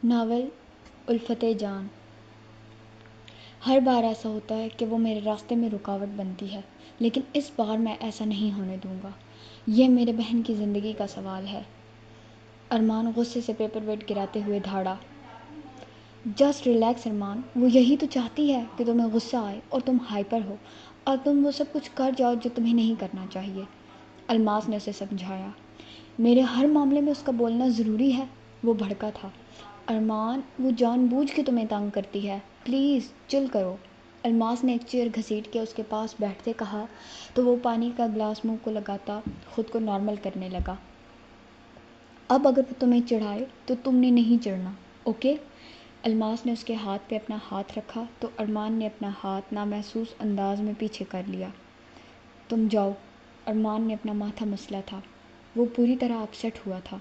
Novel الفت جان۔ ہر بار ایسا ہوتا ہے کہ وہ میرے راستے میں رکاوٹ بنتی ہے، لیکن اس بار میں ایسا نہیں ہونے دوں گا۔ یہ میرے بہن کی زندگی کا سوال ہے۔ ارمان غصے سے پیپر ویٹ گراتے ہوئے دھاڑا۔ جسٹ ریلیکس ارمان، وہ یہی تو چاہتی ہے کہ تمہیں غصہ آئے اور تم ہائپر ہو اور تم وہ سب کچھ کر جاؤ جو تمہیں نہیں کرنا چاہیے، الماس نے اسے سمجھایا۔ میرے ہر معاملے میں اس کا بولنا ضروری ہے، وہ بھڑکا تھا۔ ارمان، وہ جان بوجھ کے تمہیں تنگ کرتی ہے، پلیز چل کرو، الماس نے ایک چیئر گھسیٹ کے اس کے پاس بیٹھتے کہا تو وہ پانی کا گلاس منہ کو لگاتا خود کو نارمل کرنے لگا۔ اب اگر وہ تمہیں چڑھائے تو تم نے نہیں چڑھنا، اوکے؟ الماس نے اس کے ہاتھ پہ اپنا ہاتھ رکھا تو ارمان نے اپنا ہاتھ نامحسوس انداز میں پیچھے کر لیا۔ تم جاؤ، ارمان نے اپنا ماتھا مسلا تھا۔ وہ پوری طرح اپسیٹ ہوا تھا۔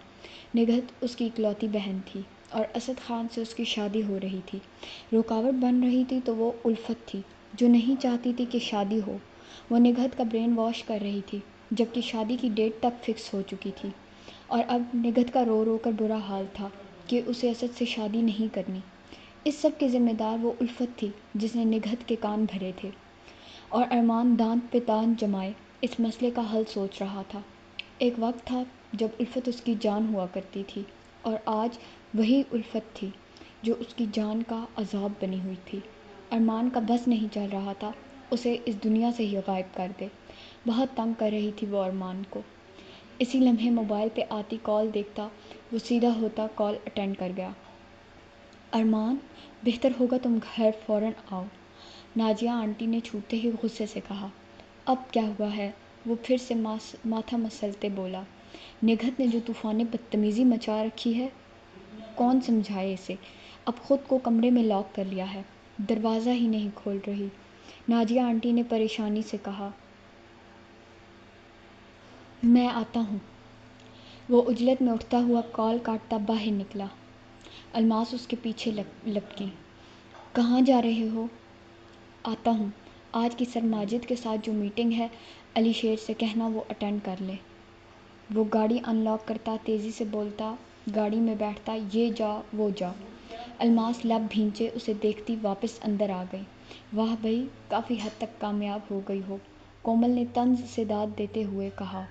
نگہت اس کی اکلوتی بہن تھی اور اسد خان سے اس کی شادی ہو رہی تھی۔ رکاوٹ بن رہی تھی تو وہ الفت تھی جو نہیں چاہتی تھی کہ شادی ہو۔ وہ نگہت کا برین واش کر رہی تھی جبکہ شادی کی ڈیٹ تک فکس ہو چکی تھی، اور اب نگہت کا رو رو کر برا حال تھا کہ اسے اسد سے شادی نہیں کرنی۔ اس سب کی ذمہ دار وہ الفت تھی جس نے نگہت کے کان بھرے تھے، اور ارمان دانت پہ دانت جمائے اس مسئلے کا حل سوچ رہا تھا۔ ایک وقت تھا جب الفت اس کی جان ہوا کرتی تھی، اور آج وہی الفت تھی جو اس کی جان کا عذاب بنی ہوئی تھی۔ ارمان کا بس نہیں چل رہا تھا اسے اس دنیا سے ہی غائب کر دے۔ بہت تنگ کر رہی تھی وہ ارمان کو۔ اسی لمحے موبائل پہ آتی کال دیکھتا وہ سیدھا ہوتا کال اٹینڈ کر گیا۔ ارمان، بہتر ہوگا تم گھر فوراً آؤ، نازیہ آنٹی نے چھوٹتے ہی غصے سے کہا۔ اب کیا ہوا ہے؟ وہ پھر سے ماتھا مسلتے بولا۔ نگہت نے جو طوفانی بدتمیزی مچا رکھی ہے، کون سمجھائے اسے؟ اب خود کو کمرے میں لاک کر لیا ہے، دروازہ ہی نہیں کھول رہی، نازیہ آنٹی نے پریشانی سے کہا۔ میں آتا ہوں۔ وہ عجلت میں اٹھتا ہوا کال کاٹتا باہر نکلا۔ الماس اس کے پیچھے لپکی۔ کہاں جا رہے ہو؟ آتا ہوں، آج کی سر ماجد کے ساتھ جو میٹنگ ہے علی شیر سے کہنا وہ اٹینڈ کر لے۔ وہ گاڑی ان لاک کرتا تیزی سے بولتا، گاڑی میں بیٹھتا، یہ جا وہ جا۔ الماس لب بھینچے اسے دیکھتی واپس اندر آ گئی۔ واہ بھئی، کافی حد تک کامیاب ہو گئی ہو، کومل نے طنز سے داد دیتے ہوئے کہا۔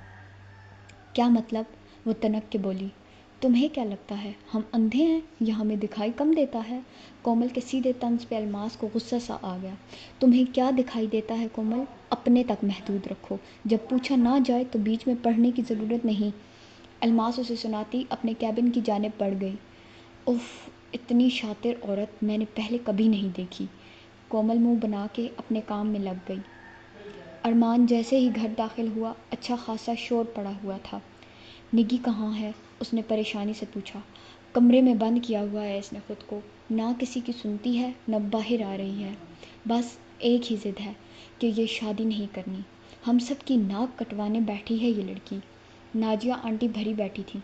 کیا مطلب؟ وہ تنک کے بولی۔ تمہیں کیا لگتا ہے ہم اندھے ہیں یا ہمیں دکھائی کم دیتا ہے؟ کومل کے سیدھے طنز پہ الماس کو غصہ سا آ گیا۔ تمہیں کیا دکھائی دیتا ہے کومل؟ اپنے تک محدود رکھو، جب پوچھا نہ جائے تو بیچ میں پڑھنے کی ضرورت نہیں۔ الماس اسے سناتی اپنے کیبن کی جانب بڑھ گئی۔ اف، اتنی شاطر عورت میں نے پہلے کبھی نہیں دیکھی۔ کومل منہ بنا کے اپنے کام میں لگ گئی۔ ارمان جیسے ہی گھر داخل ہوا اچھا خاصا شور پڑا ہوا تھا۔ نگی کہاں ہے؟ اس نے پریشانی سے پوچھا۔ کمرے میں بند کیا ہوا ہے اس نے خود کو، نہ کسی کی سنتی ہے نہ باہر آ رہی ہے، بس ایک ہی ضد ہے کہ یہ شادی نہیں کرنی۔ ہم سب کی ناک کٹوانے بیٹھی ہے یہ لڑکی۔ نازیہ آنٹی بھری بیٹھی تھی۔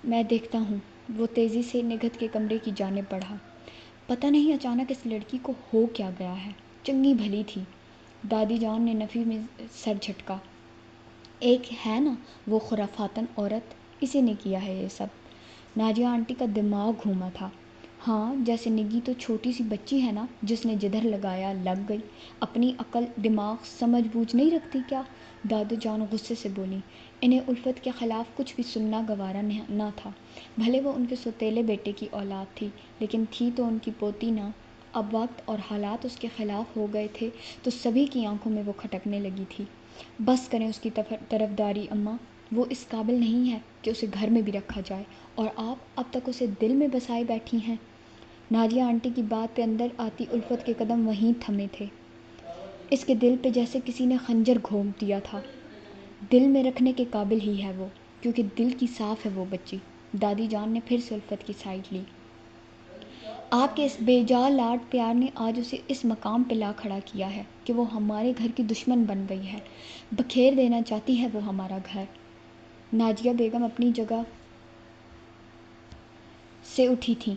میں دیکھتا ہوں، وہ تیزی سے نگہت کے کمرے کی جانب بڑھا۔ پتہ نہیں اچانک اس لڑکی کو ہو کیا گیا ہے، چنگی بھلی تھی۔ دادی جان نے نفی میں سر جھٹکا۔ ایک ہے نا وہ خرافاتن عورت، اسی نے کیا ہے یہ سب۔ نازیہ آنٹی کا دماغ گھوما تھا۔ ہاں، جیسے نگی تو چھوٹی سی بچی ہے نا جس نے جدھر لگایا لگ گئی، اپنی عقل دماغ سمجھ بوجھ نہیں رکھتی کیا؟ دادو جان غصے سے بولی۔ انہیں الفت کے خلاف کچھ بھی سننا گوارا نہ تھا، بھلے وہ ان کے سوتیلے بیٹے کی اولاد تھی، لیکن تھی تو ان کی پوتی نہ۔ اب وقت اور حالات اس کے خلاف ہو گئے تھے تو سبھی کی آنکھوں میں وہ کھٹکنے لگی تھی۔ بس کریں اس کی طرفداری اماں، وہ اس قابل نہیں ہے کہ اسے گھر میں بھی رکھا جائے، اور آپ اب تک اسے دل میں بسائے بیٹھی ہیں۔ نازیہ آنٹی کی بات پہ اندر آتی الفت کے قدم وہیں تھمے تھے۔ اس کے دل پہ جیسے کسی نے خنجر گھونپ دیا تھا۔ دل میں رکھنے کے قابل ہی ہے وہ، کیونکہ دل کی صاف ہے وہ بچی۔ دادی جان نے پھر سے الفت کی سائڈ لی۔ آپ کے اس بے جا لاڈ پیار نے آج اسے اس مقام پہ لا کھڑا کیا ہے کہ وہ ہمارے گھر کی دشمن بن گئی ہے، بکھیر دینا چاہتی ہے وہ ہمارا گھر۔ نازیہ بیگم اپنی جگہ سے اٹھی تھیں۔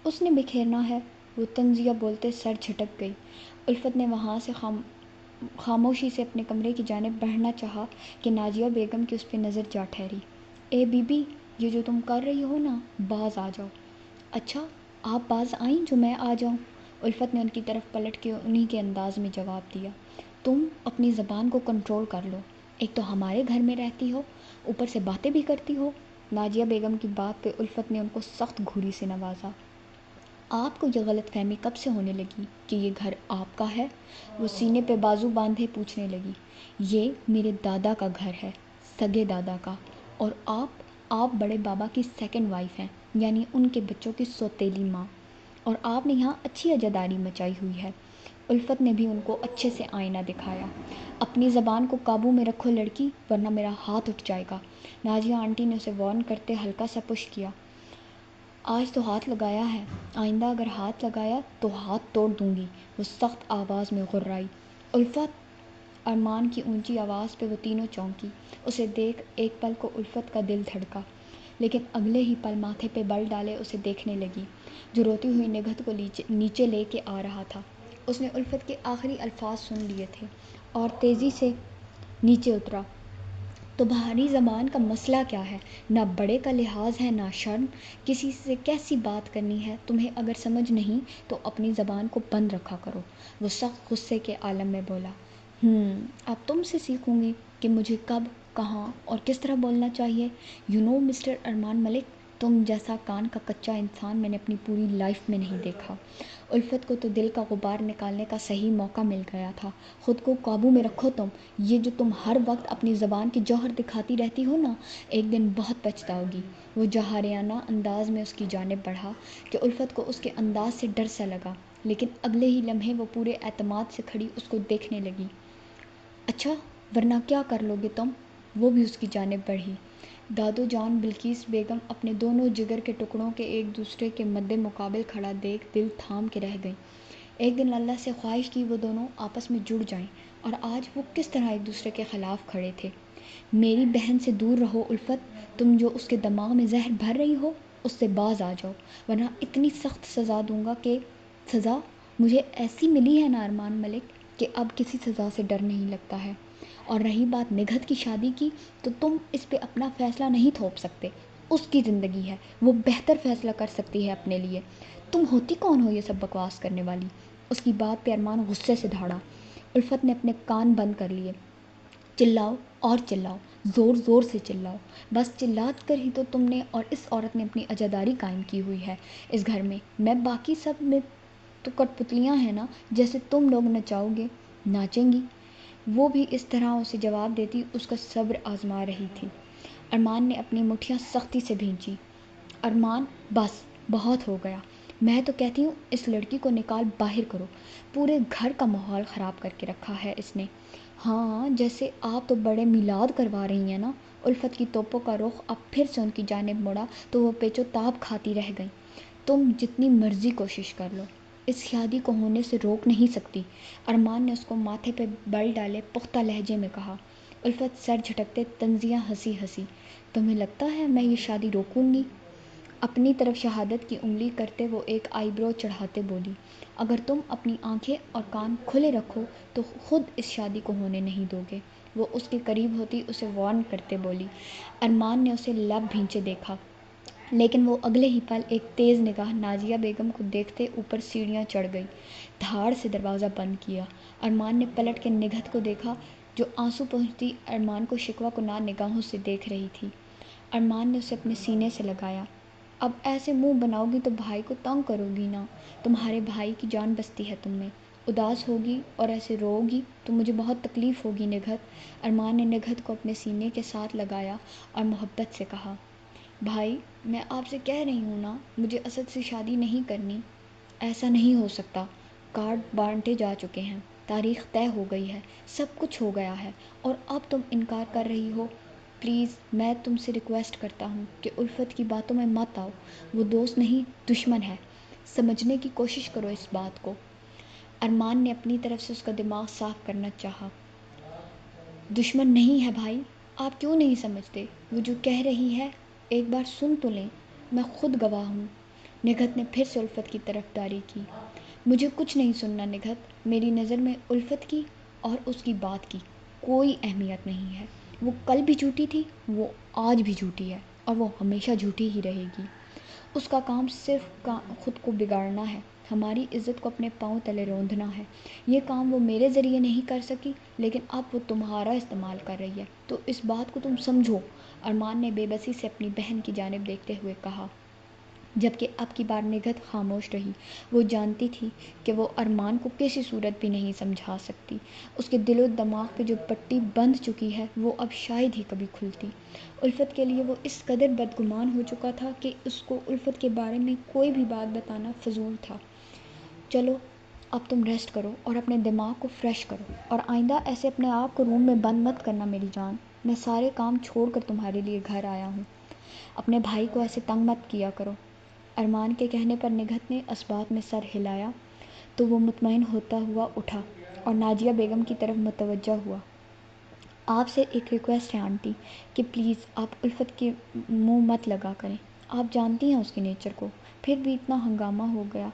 اس نے بکھیرنا ہے، وہ طنزیہ بولتے سر جھٹک گئی۔ الفت نے وہاں سے خاموشی سے اپنے کمرے کی جانب بڑھنا چاہا کہ نازیہ بیگم کی اس پہ نظر جا ٹھہری۔ اے بی بی، یہ جو تم کر رہی ہو نا، باز آ جاؤ۔ اچھا آپ باز آئیں جو میں آ جاؤں؟ الفت نے ان کی طرف پلٹ کے انہی کے انداز میں جواب دیا۔ تم اپنی زبان کو کنٹرول کر لو، ایک تو ہمارے گھر میں رہتی ہو، اوپر سے باتیں بھی کرتی ہو۔ ناجیہ بیگم کی بات پہ الفت نے ان کو سخت گھوری سے نوازا۔ آپ کو یہ غلط فہمی کب سے ہونے لگی کہ یہ گھر آپ کا ہے؟ وہ سینے پہ بازو باندھے پوچھنے لگی۔ یہ میرے دادا کا گھر ہے، سگے دادا کا، اور آپ بڑے بابا کی سیکنڈ وائف ہیں، یعنی ان کے بچوں کی سوتیلی ماں، اور آپ نے یہاں اچھی عزاداری مچائی ہوئی ہے۔ الفت نے بھی ان کو اچھے سے آئینہ دکھایا۔ اپنی زبان کو قابو میں رکھو لڑکی، ورنہ میرا ہاتھ اٹھ جائے گا۔ ناجیہ آنٹی نے اسے وارن کرتے ہلکا سا پش کیا۔ آج تو ہاتھ لگایا ہے، آئندہ اگر ہاتھ لگایا تو ہاتھ توڑ دوں گی، وہ سخت آواز میں غرائی۔ الفت! ارمان کی اونچی آواز پہ وہ تینوں چونکی۔ اسے دیکھ ایک پل کو الفت کا دل دھڑکا، لیکن اگلے ہی پل ماتھے پہ بل ڈالے اسے دیکھنے لگی، جو روتی ہوئی نگہت کو نیچے لے کے آ رہا تھا۔ اس نے الفت کے آخری الفاظ سن لیے تھے اور تیزی سے نیچے اترا۔ تمہاری زبان کا مسئلہ کیا ہے؟ نہ بڑے کا لحاظ ہے، نہ شرم، کسی سے کیسی بات کرنی ہے؟ تمہیں اگر سمجھ نہیں تو اپنی زبان کو بند رکھا کرو، وہ سخت غصے کے عالم میں بولا۔ اب تم سے سیکھوں گی کہ مجھے کب، کہاں اور کس طرح بولنا چاہیے۔ مسٹر ارمان ملک، تم جیسا کان کا کچا انسان میں نے اپنی پوری لائف میں نہیں دیکھا۔ الفت کو تو دل کا غبار نکالنے کا صحیح موقع مل گیا تھا۔ خود کو قابو میں رکھو تم، یہ جو تم ہر وقت اپنی زبان کی جوہر دکھاتی رہتی ہو نا، ایک دن بہت پچھتاؤ گی۔ وہ جوہریانہ انداز میں اس کی جانب بڑھا کہ الفت کو اس کے انداز سے ڈر سا لگا، لیکن اگلے ہی لمحے وہ پورے اعتماد سے کھڑی اس کو دیکھنے لگی۔ اچھا، ورنہ کیا کر لو گے تم؟ وہ بھی اس کی جانب بڑھی۔ دادو جان بلقیس بیگم اپنے دونوں جگر کے ٹکڑوں کے ایک دوسرے کے مد مقابل کھڑا دیکھ دل تھام کے رہ گئیں۔ ایک دن اللہ سے خواہش کی وہ دونوں آپس میں جڑ جائیں، اور آج وہ کس طرح ایک دوسرے کے خلاف کھڑے تھے۔ میری بہن سے دور رہو الفت، تم جو اس کے دماغ میں زہر بھر رہی ہو اس سے باز آ جاؤ، ورنہ اتنی سخت سزا دوں گا کہ سزا مجھے ایسی ملی ہے نا ارمان ملک کہ اب کسی سزا سے ڈر نہیں لگتا ہے۔ اور رہی بات نگہت کی شادی کی، تو تم اس پہ اپنا فیصلہ نہیں تھوپ سکتے، اس کی زندگی ہے، وہ بہتر فیصلہ کر سکتی ہے اپنے لیے۔ تم ہوتی کون ہو یہ سب بکواس کرنے والی؟ اس کی بات پہ ارمان غصے سے دھاڑا۔ الفت نے اپنے کان بند کر لیے۔ چلاؤ اور چلاؤ، زور زور سے چلاؤ، بس چلا کر ہی تو تم نے اور اس عورت نے اپنی عزاداری قائم کی ہوئی ہے اس گھر میں باقی سب میں تو کٹ پتلیاں ہیں نا، جیسے تم لوگ نچاؤ گے ناچیں گی۔ وہ بھی اس طرح اسے جواب دیتی اس کا صبر آزما رہی تھی۔ ارمان نے اپنی مٹھیاں سختی سے بھینچی۔ ارمان بس، بہت ہو گیا، میں تو کہتی ہوں اس لڑکی کو نکال باہر کرو، پورے گھر کا ماحول خراب کر کے رکھا ہے اس نے۔ ہاں، جیسے آپ تو بڑے میلاد کروا رہی ہیں نا۔ الفت کی توپوں کا رخ اب پھر سے ان کی جانب مڑا تو وہ پیچو تاب کھاتی رہ گئیں۔ تم جتنی مرضی کوشش کر لو، اس شادی کو ہونے سے روک نہیں سکتی، ارمان نے اس کو ماتھے پہ بل ڈالے پختہ لہجے میں کہا۔ الفت سر جھٹکتے تنزیہ ہنسی۔ تمہیں لگتا ہے میں یہ شادی روکوں گی؟ اپنی طرف شہادت کی انگلی کرتے وہ ایک آئی برو چڑھاتے بولی۔ اگر تم اپنی آنکھیں اور کان کھلے رکھو تو خود اس شادی کو ہونے نہیں دو گے، وہ اس کے قریب ہوتی اسے وارن کرتے بولی۔ ارمان نے اسے لب بھینچے دیکھا، لیکن وہ اگلے ہی پل ایک تیز نگاہ نازیہ بیگم کو دیکھتے اوپر سیڑھیاں چڑھ گئی، دھاڑ سے دروازہ بند کیا۔ ارمان نے پلٹ کے نگہت کو دیکھا جو آنسو پوچھتی ارمان کو شکوہ کنار نگاہوں سے دیکھ رہی تھی۔ ارمان نے اسے اپنے سینے سے لگایا۔ اب ایسے منہ بناؤ گی تو بھائی کو تنگ کرو گی نا، تمہارے بھائی کی جان بستی ہے تم میں، اداس ہوگی اور ایسے رو گی تو مجھے بہت تکلیف ہوگی نگہت۔ ارمان نے نگہت کو اپنے سینے کے ساتھ لگایا اور محبت سے کہا، بھائی میں آپ سے کہہ رہی ہوں نا، مجھے اسد سے شادی نہیں کرنی۔ ایسا نہیں ہو سکتا، کارڈ بانٹے جا چکے ہیں، تاریخ طے ہو گئی ہے، سب کچھ ہو گیا ہے، اور اب تم انکار کر رہی ہو۔ پلیز میں تم سے ریکویسٹ کرتا ہوں کہ الفت کی باتوں میں مت آؤ، وہ دوست نہیں دشمن ہے، سمجھنے کی کوشش کرو اس بات کو۔ ارمان نے اپنی طرف سے اس کا دماغ صاف کرنا چاہا۔ دشمن نہیں ہے بھائی، آپ کیوں نہیں سمجھتے؟ وہ جو کہہ رہی ہے ایک بار سن تو لیں، میں خود گواہ ہوں۔ نگہت نے پھر سے الفت کی طرف داری کی۔ مجھے کچھ نہیں سننا نگہت، میری نظر میں الفت کی اور اس کی بات کی کوئی اہمیت نہیں ہے۔ وہ کل بھی جھوٹی تھی، وہ آج بھی جھوٹی ہے، اور وہ ہمیشہ جھوٹی ہی رہے گی۔ اس کا کام صرف خود کو بگاڑنا ہے، ہماری عزت کو اپنے پاؤں تلے روندنا ہے۔ یہ کام وہ میرے ذریعے نہیں کر سکی، لیکن اب وہ تمہارا استعمال کر رہی ہے، تو اس بات کو تم سمجھو، ارمان نے بے بسی سے اپنی بہن کی جانب دیکھتے ہوئے کہا، جبکہ اب کی بار نگہت خاموش رہی۔ وہ جانتی تھی کہ وہ ارمان کو کسی صورت بھی نہیں سمجھا سکتی۔ اس کے دل و دماغ پہ جو پٹی بندھ چکی ہے وہ اب شاید ہی کبھی کھلتی۔ الفت کے لیے وہ اس قدر بدگمان ہو چکا تھا کہ اس کو الفت کے بارے میں کوئی بھی بات بتانا فضول تھا۔ چلو اب تم ریسٹ کرو اور اپنے دماغ کو فریش کرو، اور آئندہ ایسے اپنے آپ کو روم میں بند مت کرنا میری جان۔ میں سارے کام چھوڑ کر تمہارے لیے گھر آیا ہوں، اپنے بھائی کو ایسے تنگ مت کیا کرو۔ ارمان کے کہنے پر نگہت نے اسبات میں سر ہلایا تو وہ مطمئن ہوتا ہوا اٹھا اور ناجیہ بیگم کی طرف متوجہ ہوا۔ آپ سے ایک ریکویسٹ ہے آنٹی کہ پلیز آپ الفت کے منہ مت لگا کریں، آپ جانتی ہیں اس کے نیچر کو۔ پھر بھی اتنا ہنگامہ ہو گیا۔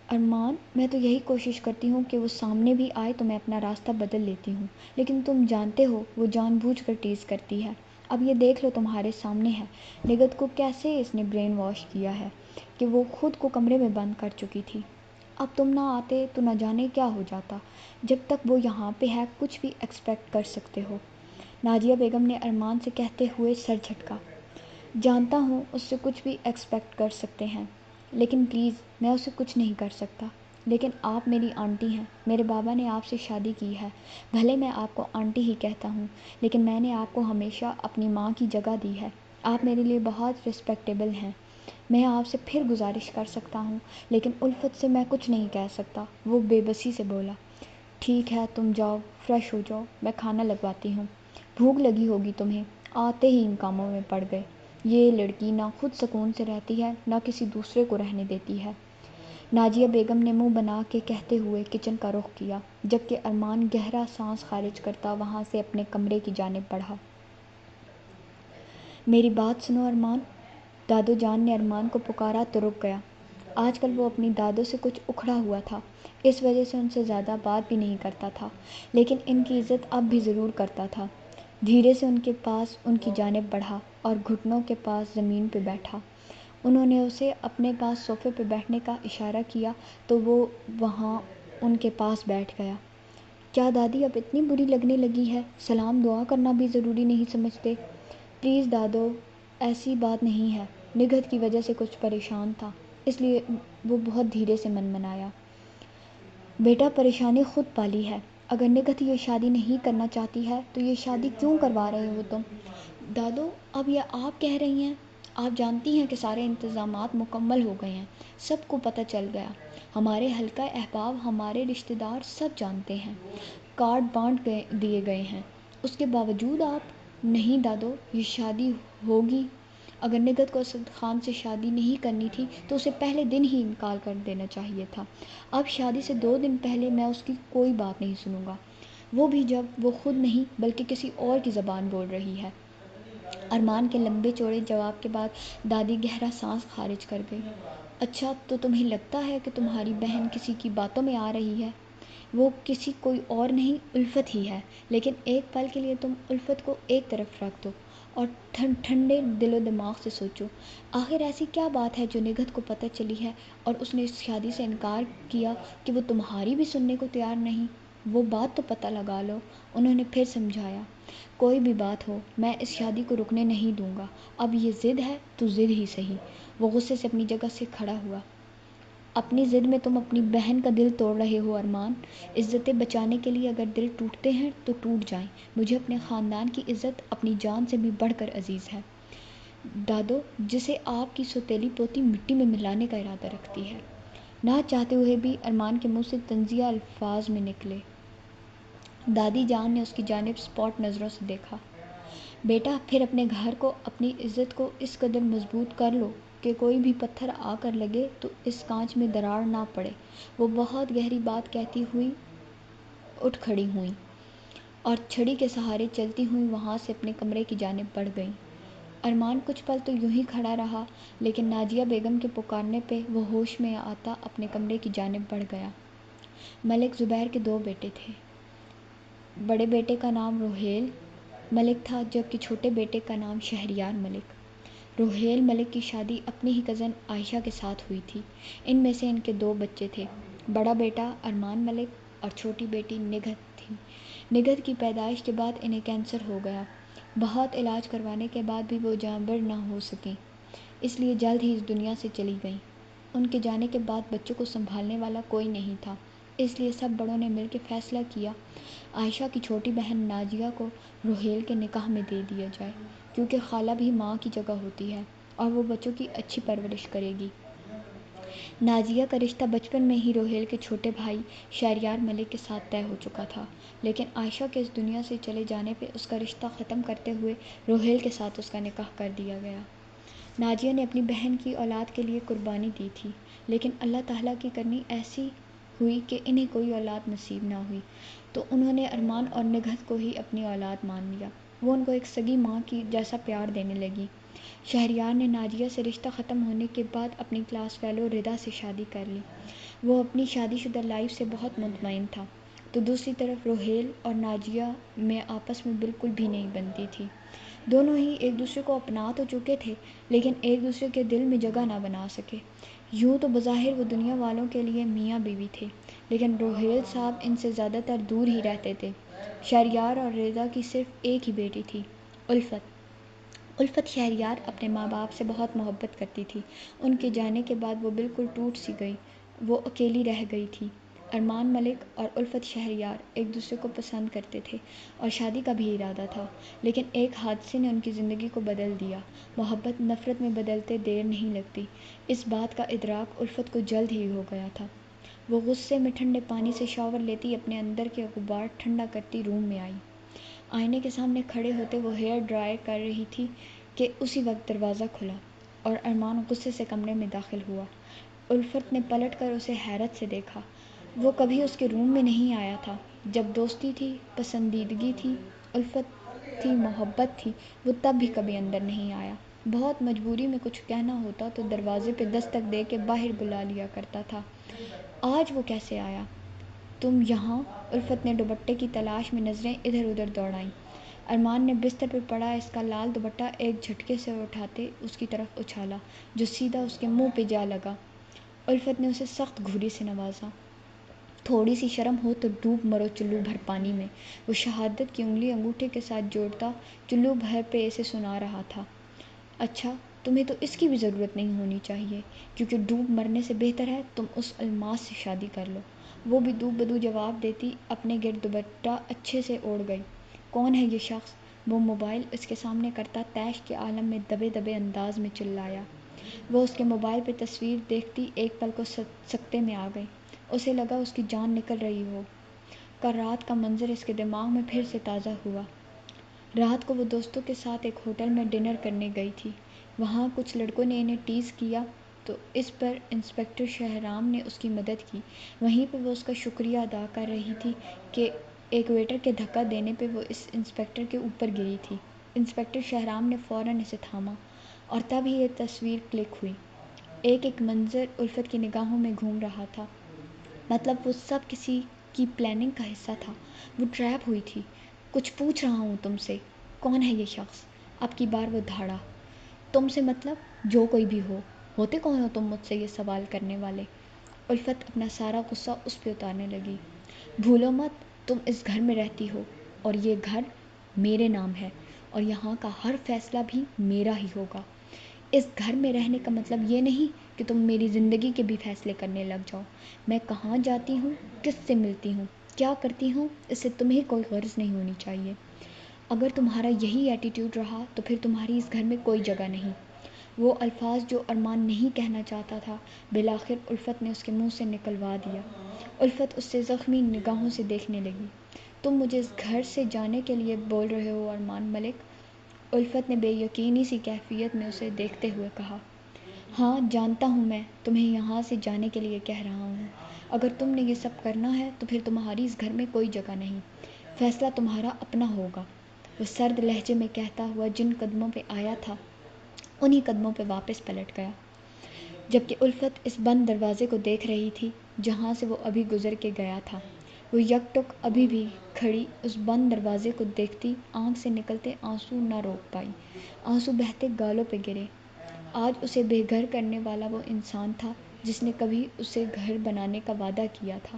ارمان، میں تو یہی کوشش کرتی ہوں کہ وہ سامنے بھی آئے تو میں اپنا راستہ بدل لیتی ہوں، لیکن تم جانتے ہو وہ جان بوجھ کر ٹیز کرتی ہے۔ اب یہ دیکھ لو تمہارے سامنے ہے، نگہت کو کیسے اس نے برین واش کیا ہے کہ وہ خود کو کمرے میں بند کر چکی تھی۔ اب تم نہ آتے تو نہ جانے کیا ہو جاتا۔ جب تک وہ یہاں پہ ہے کچھ بھی ایکسپیکٹ کر سکتے ہو۔ ناجیہ بیگم نے ارمان سے کہتے ہوئے سر جھٹکا۔ جانتا ہوں اس سے کچھ بھی ایکسپیکٹ کر سکتے ہیں، لیکن پلیز میں اسے کچھ نہیں کر سکتا۔ لیکن آپ میری آنٹی ہیں، میرے بابا نے آپ سے شادی کی ہے، بھلے میں آپ کو آنٹی ہی کہتا ہوں، لیکن میں نے آپ کو ہمیشہ اپنی ماں کی جگہ دی ہے۔ آپ میرے لیے بہت رسپیکٹیبل ہیں۔ میں آپ سے پھر گزارش کر سکتا ہوں، لیکن الفت سے میں کچھ نہیں کہہ سکتا۔ وہ بے بسی سے بولا۔ ٹھیک ہے تم جاؤ، فریش ہو جاؤ، میں کھانا لگواتی ہوں۔ بھوک لگی ہوگی تمہیں، آتے ہی ان کاموں میں پڑ گئے۔ یہ لڑکی نہ خود سکون سے رہتی ہے نہ کسی دوسرے کو رہنے دیتی ہے، ناجیہ بیگم نے منہ بنا کے کہتے ہوئے کچن کا رخ کیا، جبکہ ارمان گہرا سانس خارج کرتا وہاں سے اپنے کمرے کی جانب بڑھا۔ میری بات سنو ارمان، دادو جان نے ارمان کو پکارا تو رک گیا۔ آج کل وہ اپنی دادو سے کچھ اکھڑا ہوا تھا، اس وجہ سے ان سے زیادہ بات بھی نہیں کرتا تھا، لیکن ان کی عزت اب بھی ضرور کرتا تھا۔ دھیرے سے ان کے پاس ان کی جانب بڑھا اور گھٹنوں کے پاس زمین پہ بیٹھا۔ انہوں نے اسے اپنے پاس صوفے پہ بیٹھنے کا اشارہ کیا تو وہ وہاں ان کے پاس بیٹھ گیا۔ کیا دادی اب اتنی بری لگنے لگی ہے؟ سلام دعا کرنا بھی ضروری نہیں سمجھتے؟ پلیز دادو، ایسی بات نہیں ہے۔ نگہت کی وجہ سے کچھ پریشان تھا، اس لیے وہ بہت دھیرے سے منمنایا۔ بیٹا پریشانی خود پالی ہے، اگر نگہت یہ شادی نہیں کرنا چاہتی ہے تو یہ شادی کیوں کروا رہے ہو تم؟ دادو اب یہ آپ کہہ رہی ہیں؟ آپ جانتی ہیں کہ سارے انتظامات مکمل ہو گئے ہیں، سب کو پتہ چل گیا، ہمارے حلقہ احباب، ہمارے رشتہ دار سب جانتے ہیں، کارڈ بانٹ دیے گئے ہیں، اس کے باوجود آپ؟ نہیں دادو، یہ شادی ہوگی۔ اگر نگہت کو اسد خان سے شادی نہیں کرنی تھی تو اسے پہلے دن ہی انکار کر دینا چاہیے تھا۔ اب شادی سے 2 دن پہلے میں اس کی کوئی بات نہیں سنوں گا، وہ بھی جب وہ خود نہیں بلکہ کسی اور کی زبان بول رہی ہے۔ ارمان کے لمبے چوڑے جواب کے بعد دادی گہرا سانس خارج کر گئی۔ اچھا تو تمہیں لگتا ہے کہ تمہاری بہن کسی کی باتوں میں آ رہی ہے؟ وہ کسی کوئی اور نہیں الفت ہی ہے، لیکن ایک پل کے لیے تم الفت کو ایک طرف رکھ دو اور ٹھنڈے دل و دماغ سے سوچو، آخر ایسی کیا بات ہے جو نگہت کو پتہ چلی ہے اور اس نے اس شادی سے انکار کیا کہ وہ تمہاری بھی سننے کو تیار نہیں؟ وہ بات تو پتہ لگا لو۔ انہوں نے پھر سمجھایا۔ کوئی بھی بات ہو، میں اس شادی کو رکنے نہیں دوں گا، اب یہ ضد ہے تو ضد ہی صحیح۔ وہ غصے سے اپنی جگہ سے کھڑا ہوا۔ اپنی ضد میں تم اپنی بہن کا دل توڑ رہے ہو ارمان، عزتیں بچانے کے لیے اگر دل ٹوٹتے ہیں تو ٹوٹ جائیں، مجھے اپنے خاندان کی عزت اپنی جان سے بھی بڑھ کر عزیز ہے دادو، جسے آپ کی سوتیلی پوتی مٹی میں ملانے کا ارادہ رکھتی ہے۔ نہ چاہتے ہوئے بھی ارمان کے منہ سے طنزیہ الفاظ میں نکلے۔ دادی جان نے اس کی جانب سپاٹ نظروں سے دیکھا۔ بیٹا پھر اپنے گھر کو، اپنی عزت کو اس قدر مضبوط کر لو کہ کوئی بھی پتھر آ کر لگے تو اس کانچ میں دراڑ نہ پڑے۔ وہ بہت گہری بات کہتی ہوئی اٹھ کھڑی ہوئیں اور چھڑی کے سہارے چلتی ہوئیں وہاں سے اپنے کمرے کی جانب بڑھ گئیں۔ ارمان کچھ پل تو یوں ہی کھڑا رہا، لیکن ناجیہ بیگم کے پکارنے پہ وہ ہوش میں آتا اپنے کمرے کی جانب بڑھ گیا۔ ملک زبیر کے 2 بیٹے تھے۔ بڑے بیٹے کا نام روہیل ملک تھا، جبکہ چھوٹے بیٹے کا نام شہریار ملک۔ روہیل ملک کی شادی اپنی ہی کزن عائشہ کے ساتھ ہوئی تھی۔ ان میں سے ان کے 2 بچے تھے، بڑا بیٹا ارمان ملک اور چھوٹی بیٹی نگہت تھی۔ نگہت کی پیدائش کے بعد انہیں کینسر ہو گیا۔ بہت علاج کروانے کے بعد بھی وہ جانبر نہ ہو سکیں، اس لیے جلد ہی اس دنیا سے چلی گئیں۔ ان کے جانے کے بعد بچوں کو سنبھالنے والا کوئی نہیں تھا، اس لیے سب بڑوں نے مل کے فیصلہ کیا عائشہ کی چھوٹی بہن ناجیہ کو روہیل کے نکاح میں دے دیا جائے، کیونکہ خالہ بھی ماں کی جگہ ہوتی ہے اور وہ بچوں کی اچھی پرورش کرے گی۔ نازیہ کا رشتہ بچپن میں ہی روہیل کے چھوٹے بھائی شہریار ملک کے ساتھ طے ہو چکا تھا، لیکن عائشہ کے اس دنیا سے چلے جانے پہ اس کا رشتہ ختم کرتے ہوئے روہیل کے ساتھ اس کا نکاح کر دیا گیا۔ نازیہ نے اپنی بہن کی اولاد کے لیے قربانی دی تھی، لیکن اللہ تعالیٰ کی کرنی ایسی ہوئی کہ انہیں کوئی اولاد نصیب نہ ہوئی، تو انہوں نے ارمان اور نگہت کو ہی اپنی اولاد مان لیا۔ وہ ان کو ایک سگی ماں کی جیسا پیار دینے لگی۔ شہریار نے نازیہ سے رشتہ ختم ہونے کے بعد اپنی کلاس فیلو ردا سے شادی کر لی۔ وہ اپنی شادی شدہ لائف سے بہت مطمئن تھا، تو دوسری طرف روہیل اور نازیہ میں آپس میں بالکل بھی نہیں بنتی تھی۔ دونوں ہی ایک دوسرے کو اپنا تو چکے تھے، لیکن ایک دوسرے کے دل میں جگہ نہ بنا سکے۔ یوں تو بظاہر وہ دنیا والوں کے لیے میاں بیوی تھے، لیکن روہیل صاحب ان سے زیادہ تر دور ہی رہتے تھے۔ شہریار اور رضا کی صرف ایک ہی بیٹی تھی، الفت۔ الفت شہریار اپنے ماں باپ سے بہت محبت کرتی تھی۔ ان کے جانے کے بعد وہ بالکل ٹوٹ سی گئی، وہ اکیلی رہ گئی تھی۔ ارمان ملک اور الفت شہریار ایک دوسرے کو پسند کرتے تھے اور شادی کا بھی ارادہ تھا، لیکن ایک حادثے نے ان کی زندگی کو بدل دیا۔ محبت نفرت میں بدلتے دیر نہیں لگتی، اس بات کا ادراک الفت کو جلد ہی ہو گیا تھا۔ وہ غصے میں ٹھنڈے پانی سے شاور لیتی اپنے اندر کے غبار ٹھنڈا کرتی روم میں آئی۔ آئینے کے سامنے کھڑے ہوتے وہ ہیئر ڈرائی کر رہی تھی کہ اسی وقت دروازہ کھلا اور ارمان غصے سے کمرے میں داخل ہوا۔ الفت نے پلٹ کر اسے حیرت سے دیکھا۔ وہ کبھی اس کے روم میں نہیں آیا تھا۔ جب دوستی تھی، پسندیدگی تھی، الفت تھی، محبت تھی، وہ تب بھی کبھی اندر نہیں آیا۔ بہت مجبوری میں کچھ کہنا ہوتا تو دروازے پہ دستک دے کے باہر بلا لیا کرتا تھا۔ آج وہ کیسے آیا؟ تم یہاں؟ الفت نے دوپٹے کی تلاش میں نظریں ادھر ادھر دوڑائیں۔ ارمان نے بستر پہ پڑا اس کا لال دوپٹہ ایک جھٹکے سے اٹھاتے اس کی طرف اچھالا، جو سیدھا اس کے منہ پہ جا لگا۔ الفت نے اسے سخت گھوری سے نوازا۔ تھوڑی سی شرم ہو تو ڈوب مرو چلو بھر پانی میں۔ وہ شہادت کی انگلی انگوٹھے کے ساتھ جوڑتا چلو بھر پہ اسے سنا رہا تھا۔ اچھا، تمہیں تو اس کی بھی ضرورت نہیں ہونی چاہیے، کیونکہ ڈوب مرنے سے بہتر ہے تم اس الماس سے شادی کر لو۔ وہ بھی دو بدو جواب دیتی اپنے گرد دوپٹہ اچھے سے اوڑھ گئی۔ کون ہے یہ شخص؟ وہ موبائل اس کے سامنے کرتا طیش کے عالم میں دبے دبے انداز میں چلایا۔ وہ اس کے موبائل پہ تصویر دیکھتی ایک پل کو سکتے میں آ گئی۔ اسے لگا اس کی جان نکل رہی ہو۔ کل رات کا منظر اس کے دماغ میں پھر سے تازہ ہوا۔ رات کو وہ دوستوں کے ساتھ ایک ہوٹل میں ڈنر کرنے گئی تھی۔ وہاں کچھ لڑکوں نے انہیں ٹیز کیا تو اس پر انسپکٹر شہرام نے اس کی مدد کی۔ وہیں پہ وہ اس کا شکریہ ادا کر رہی تھی کہ ایک ویٹر کے دھکا دینے پہ وہ اس انسپکٹر کے اوپر گری تھی۔ انسپکٹر شہرام نے فوراً اسے تھاما اور تب ہی یہ تصویر کلک ہوئی۔ ایک ایک منظر الفت کی نگاہوں میں گھوم رہا تھا، مطلب وہ سب کسی کی پلاننگ کا حصہ تھا۔ وہ ٹریپ ہوئی تھی۔ کچھ پوچھ رہا ہوں تم سے، کون ہے یہ شخص؟ اب کی بار وہ دھاڑا۔ تم سے مطلب جو کوئی بھی ہو، ہوتے کون ہو تم مجھ سے یہ سوال کرنے والے؟ الفت اپنا سارا غصہ اس پہ اتارنے لگی۔ بھولو مت تم اس گھر میں رہتی ہو اور یہ گھر میرے نام ہے اور یہاں کا ہر فیصلہ بھی میرا ہی ہوگا۔ اس گھر میں رہنے کا مطلب یہ نہیں کہ تم میری زندگی کے بھی فیصلے کرنے لگ جاؤ۔ میں کہاں جاتی ہوں، کس سے ملتی ہوں، کیا کرتی ہوں، اس سے تمہیں کوئی غرض نہیں ہونی چاہیے۔ اگر تمہارا یہی ایٹیٹیوڈ رہا تو پھر تمہاری اس گھر میں کوئی جگہ نہیں۔ وہ الفاظ جو ارمان نہیں کہنا چاہتا تھا بالآخر الفت نے اس کے منہ سے نکلوا دیا۔ الفت اس سے زخمی نگاہوں سے دیکھنے لگی۔ تم مجھے اس گھر سے جانے کے لیے بول رہے ہو ارمان ملک؟ الفت نے بے یقینی سی کیفیت میں اسے دیکھتے ہوئے کہا۔ ہاں جانتا ہوں، میں تمہیں یہاں سے جانے کے لیے کہہ رہا ہوں۔ اگر تم نے یہ سب کرنا ہے تو پھر تمہاری اس گھر میں کوئی جگہ نہیں، فیصلہ تمہارا اپنا ہوگا۔ وہ سرد لہجے میں کہتا ہوا جن قدموں پہ آیا تھا انہی قدموں پہ واپس پلٹ گیا، جبکہ الفت اس بند دروازے کو دیکھ رہی تھی جہاں سے وہ ابھی گزر کے گیا تھا۔ وہ یک ٹک ابھی بھی کھڑی اس بند دروازے کو دیکھتی آنکھ سے نکلتے آنسو نہ روک پائی۔ آنسو بہتے گالوں پہ گرے۔ آج اسے بے گھر کرنے والا وہ انسان تھا جس نے کبھی اسے گھر بنانے کا وعدہ کیا تھا،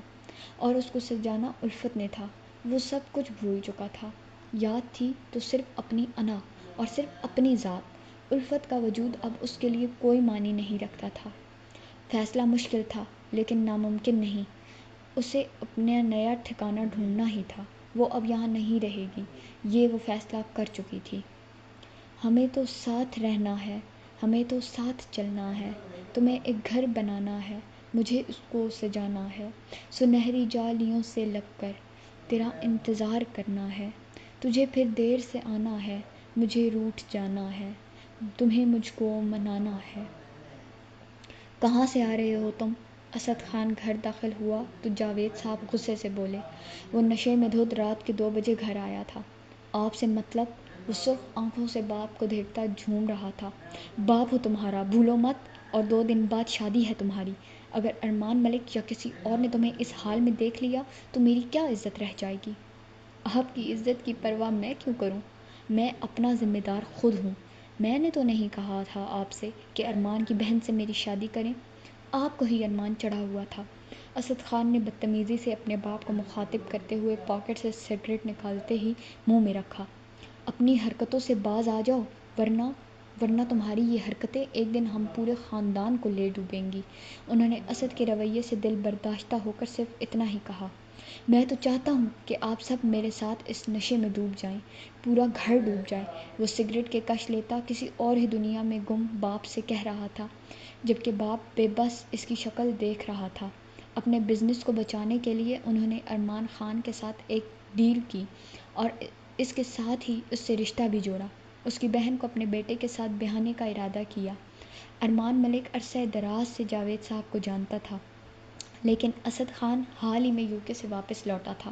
اور اس کو سجانا الفت نے تھا۔ وہ سب کچھ بھول چکا تھا۔ یاد تھی تو صرف اپنی انا اور صرف اپنی ذات۔ الفت کا وجود اب اس کے لیے کوئی معنی نہیں رکھتا تھا۔ فیصلہ مشکل تھا لیکن ناممکن نہیں۔ اسے اپنا نیا ٹھکانہ ڈھونڈنا ہی تھا۔ وہ اب یہاں نہیں رہے گی، یہ وہ فیصلہ کر چکی تھی۔ ہمیں تو ساتھ رہنا ہے، ہمیں تو ساتھ چلنا ہے، تمہیں ایک گھر بنانا ہے، مجھے اس کو سجانا ہے، سنہری جالیوں سے لگ کر تیرا انتظار کرنا ہے، تجھے پھر دیر سے آنا ہے، مجھے روٹھ جانا ہے، تمہیں مجھ کو منانا ہے۔ کہاں سے آ رہے ہو تم؟ اسد خان گھر داخل ہوا تو جاوید صاحب غصے سے بولے۔ وہ نشے میں دھت رات کے 2 بجے گھر آیا تھا۔ آپ سے مطلب؟ وہ سرخ آنکھوں سے باپ کو دیکھتا جھوم رہا تھا۔ باپ ہو تمہارا، بھولو مت، اور 2 دن بعد شادی ہے تمہاری۔ اگر ارمان ملک یا کسی اور نے تمہیں اس حال میں دیکھ لیا تو میری کیا عزت رہ جائے گی؟ آپ کی عزت کی پرواہ میں کیوں کروں؟ میں اپنا ذمہ دار خود ہوں۔ میں نے تو نہیں کہا تھا آپ سے کہ ارمان کی بہن سے میری شادی کریں۔ آپ کو ہی ارمان چڑھا ہوا تھا۔ اسد خان نے بدتمیزی سے اپنے باپ کو مخاطب کرتے ہوئے پاکٹ سے سگریٹ نکالتے ہی منہ میں رکھا۔ اپنی حرکتوں سے باز آ جاؤ، ورنہ تمہاری یہ حرکتیں ایک دن ہم پورے خاندان کو لے ڈوبیں گی۔ انہوں نے اسد کے رویے سے دل برداشتہ ہو کر صرف اتنا ہی کہا، میں تو چاہتا ہوں کہ آپ سب میرے ساتھ اس نشے میں ڈوب جائیں، پورا گھر ڈوب جائے۔ وہ سگریٹ کے کش لیتا کسی اور ہی دنیا میں گم باپ سے کہہ رہا تھا، جبکہ باپ بے بس اس کی شکل دیکھ رہا تھا۔ اپنے بزنس کو بچانے کے لیے انہوں نے ارمان خان کے ساتھ ایک ڈیل کی اور اس کے ساتھ ہی اس سے رشتہ بھی جوڑا۔ اس کی بہن کو اپنے بیٹے کے ساتھ بیاہنے کا ارادہ کیا۔ ارمان ملک عرصہ دراز سے جاوید صاحب کو جانتا تھا، لیکن اسد خان حال ہی میں UK سے واپس لوٹا تھا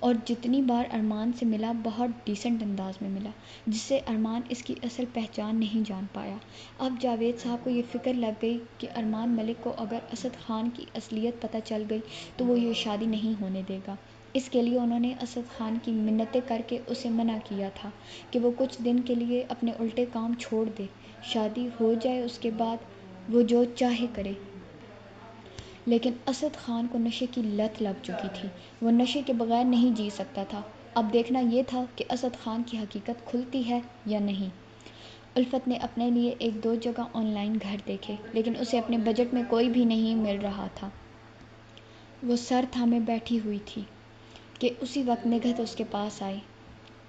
اور جتنی بار ارمان سے ملا بہت ڈیسنٹ انداز میں ملا، جس سے ارمان اس کی اصل پہچان نہیں جان پایا۔ اب جاوید صاحب کو یہ فکر لگ گئی کہ ارمان ملک کو اگر اسد خان کی اصلیت پتہ چل گئی تو وہ یہ شادی نہیں ہونے دے گا۔ اس کے لیے انہوں نے اسد خان کی منتیں کر کے اسے منع کیا تھا کہ وہ کچھ دن کے لیے اپنے الٹے کام چھوڑ دے، شادی ہو جائے اس کے بعد وہ جو چاہے کرے۔ لیکن اسد خان کو نشے کی لت لگ چکی تھی، وہ نشے کے بغیر نہیں جی سکتا تھا۔ اب دیکھنا یہ تھا کہ اسد خان کی حقیقت کھلتی ہے یا نہیں۔ الفت نے اپنے لیے 1-2 جگہ آن لائن گھر دیکھے، لیکن اسے اپنے بجٹ میں کوئی بھی نہیں مل رہا تھا۔ وہ سر تھامے بیٹھی ہوئی تھی کہ اسی وقت نگہت اس کے پاس آئی۔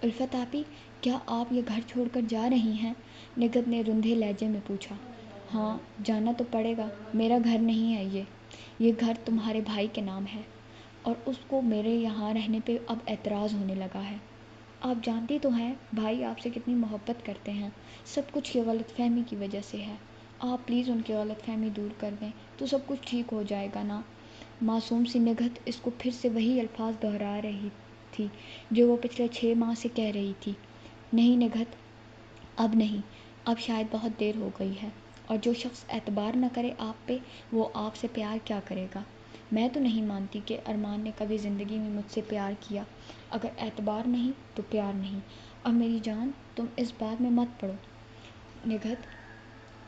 الفت آپی، کیا آپ یہ گھر چھوڑ کر جا رہی ہیں؟ نگہت نے رندھے لہجے میں پوچھا۔ ہاں، جانا تو پڑے گا، میرا گھر نہیں ہے یہ گھر تمہارے بھائی کے نام ہے، اور اس کو میرے یہاں رہنے پہ اب اعتراض ہونے لگا ہے۔ آپ جانتی تو ہیں بھائی آپ سے کتنی محبت کرتے ہیں، سب کچھ یہ غلط فہمی کی وجہ سے ہے۔ آپ پلیز ان کی غلط فہمی دور کر دیں تو سب کچھ ٹھیک ہو جائے گا نا۔ معصوم سی نگہت اس کو پھر سے وہی الفاظ دہرا رہی تھی جو وہ پچھلے 6 ماہ سے کہہ رہی تھی۔ نہیں نگہت، اب نہیں، اب شاید بہت دیر ہو گئی ہے، اور جو شخص اعتبار نہ کرے آپ پہ وہ آپ سے پیار کیا کرے گا؟ میں تو نہیں مانتی کہ ارمان نے کبھی زندگی میں مجھ سے پیار کیا۔ اگر اعتبار نہیں تو پیار نہیں، اور میری جان تم اس بات میں مت پڑو۔ نگہت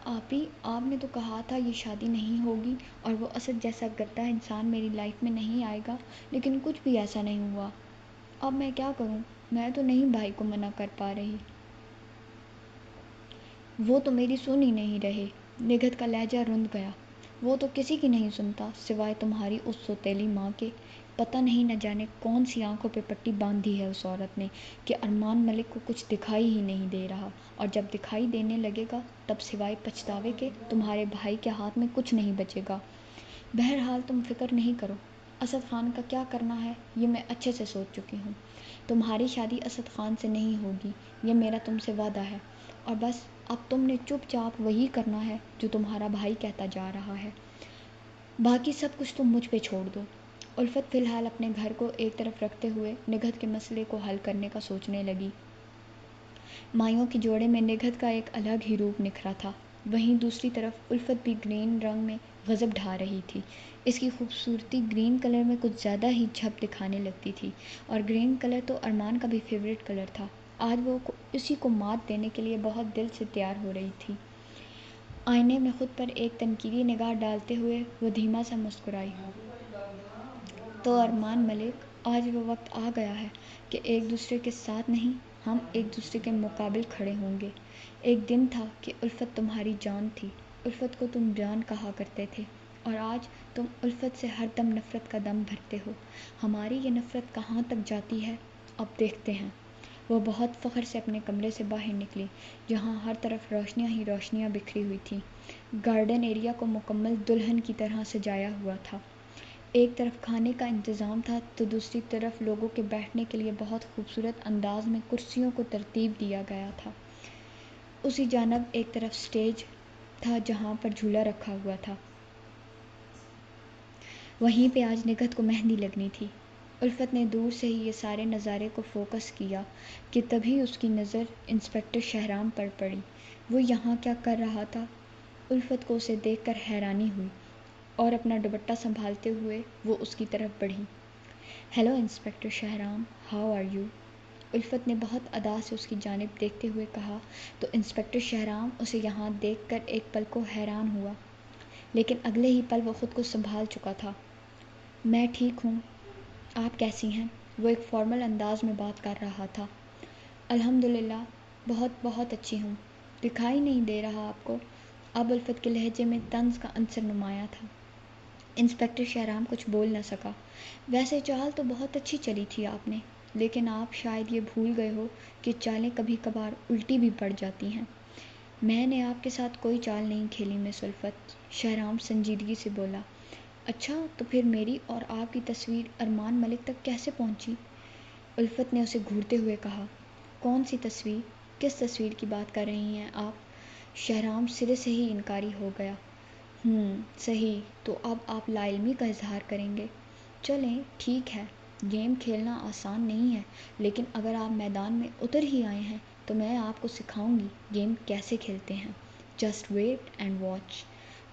آپی، آپ نے تو کہا تھا یہ شادی نہیں ہوگی اور وہ اسد جیسا گندا انسان میری لائف میں نہیں آئے گا، لیکن کچھ بھی ایسا نہیں ہوا۔ اب میں کیا کروں؟ میں تو نہیں بھائی کو منع کر پا رہی۔ وہ تو میری سن ہی نہیں رہے۔ نگہت کا لہجہ رند گیا۔ وہ تو کسی کی نہیں سنتا سوائے تمہاری اس سوتیلی ماں کے۔ پتہ نہیں نہ جانے کون سی آنکھوں پہ پٹی باندھی ہے اس عورت نے کہ ارمان ملک کو کچھ دکھائی ہی نہیں دے رہا، اور جب دکھائی دینے لگے گا تب سوائے پچھتاوے کے تمہارے بھائی کے ہاتھ میں کچھ نہیں بچے گا۔ بہرحال تم فکر نہیں کرو، اسد خان کا کیا کرنا ہے یہ میں اچھے سے سوچ چکی ہوں۔ تمہاری شادی اسد خان سے نہیں ہوگی، یہ میرا تم سے وعدہ ہے، اور بس اب تم نے چپ چاپ وہی کرنا ہے جو تمہارا بھائی کہتا جا رہا ہے، باقی سب کچھ تم مجھ پہ چھوڑ دو۔ الفت فی الحال اپنے گھر کو ایک طرف رکھتے ہوئے نگہت کے مسئلے کو حل کرنے کا سوچنے لگی۔ مائیوں کے جوڑے میں نگہت کا ایک الگ ہی روپ نکھرا تھا، وہیں دوسری طرف الفت بھی گرین رنگ میں غضب ڈھا رہی تھی۔ اس کی خوبصورتی گرین کلر میں کچھ زیادہ ہی جھپ دکھانے لگتی تھی، اور گرین کلر تو ارمان کا بھی فیوریٹ کلر تھا۔ آج وہ اسی کو مات دینے کے لیے بہت دل سے تیار ہو رہی تھی۔ آئینے میں خود پر ایک تنقیدی نگاہ ڈالتے ہوئے وہ دھیما سا مسکرائی۔ تو ارمان ملک، آج وہ وقت آ گیا ہے کہ ایک دوسرے کے ساتھ نہیں، ہم ایک دوسرے کے مقابل کھڑے ہوں گے۔ ایک دن تھا کہ الفت تمہاری جان تھی، الفت کو تم جان کہا کرتے تھے، اور آج تم الفت سے ہر دم نفرت کا دم بھرتے ہو۔ ہماری یہ نفرت کہاں تک جاتی ہے، اب دیکھتے ہیں۔ وہ بہت فخر سے اپنے کمرے سے باہر نکلی، جہاں ہر طرف روشنیاں ہی روشنیاں بکھری ہوئی تھیں۔ گارڈن ایریا کو مکمل دلہن کی طرح سجایا ہوا تھا۔ ایک طرف کھانے کا انتظام تھا تو دوسری طرف لوگوں کے بیٹھنے کے لیے بہت خوبصورت انداز میں کرسیوں کو ترتیب دیا گیا تھا۔ اسی جانب ایک طرف سٹیج تھا جہاں پر جھولا رکھا ہوا تھا۔ وہیں پہ آج نگہت کو مہندی لگنی تھی۔ الفت نے دور سے ہی یہ سارے نظارے کو فوکس کیا کہ تبھی اس کی نظر انسپکٹر شہرام پر پڑی۔ وہ یہاں کیا کر رہا تھا؟ الفت کو اسے دیکھ کر حیرانی ہوئی اور اپنا دوپٹہ سنبھالتے ہوئے وہ اس کی طرف بڑھی۔ Hello inspector Shahram, how are you? Ulfat نے بہت ادا سے اس کی جانب دیکھتے ہوئے کہا تو انسپکٹر شہرام اسے یہاں دیکھ کر ایک پل کو حیران ہوا، لیکن اگلے ہی پل وہ خود کو سنبھال چکا تھا۔ میں ٹھیک ہوں، آپ کیسی ہیں؟ وہ ایک فارمل انداز میں بات کر رہا تھا۔ الحمدللہ، بہت بہت اچھی ہوں۔ دکھائی نہیں دے رہا آپ کو؟ اب الفت کے لہجے میں طنز کا عنصر نمایاں تھا۔ انسپکٹر شہرام کچھ بول نہ سکا۔ ویسے چال تو بہت اچھی چلی تھی آپ نے، لیکن آپ شاید یہ بھول گئے ہو کہ چالیں کبھی کبھار الٹی بھی پڑ جاتی ہیں۔ میں نے آپ کے ساتھ کوئی چال نہیں کھیلی مس الفت، شہرام سنجیدگی سے بولا۔ اچھا، تو پھر میری اور آپ کی تصویر ارمان ملک تک کیسے پہنچی؟ الفت نے اسے گھورتے ہوئے کہا۔ کون سی تصویر؟ کس تصویر کی بات کر رہی ہیں آپ؟ شہرام سرے سے ہی انکاری ہو گیا۔ صحیح، تو اب آپ لا علمی کا اظہار کریں گے؟ چلیں ٹھیک ہے، گیم کھیلنا آسان نہیں ہے، لیکن اگر آپ میدان میں اتر ہی آئے ہیں تو میں آپ کو سکھاؤں گی گیم کیسے کھیلتے ہیں۔ Just wait and watch.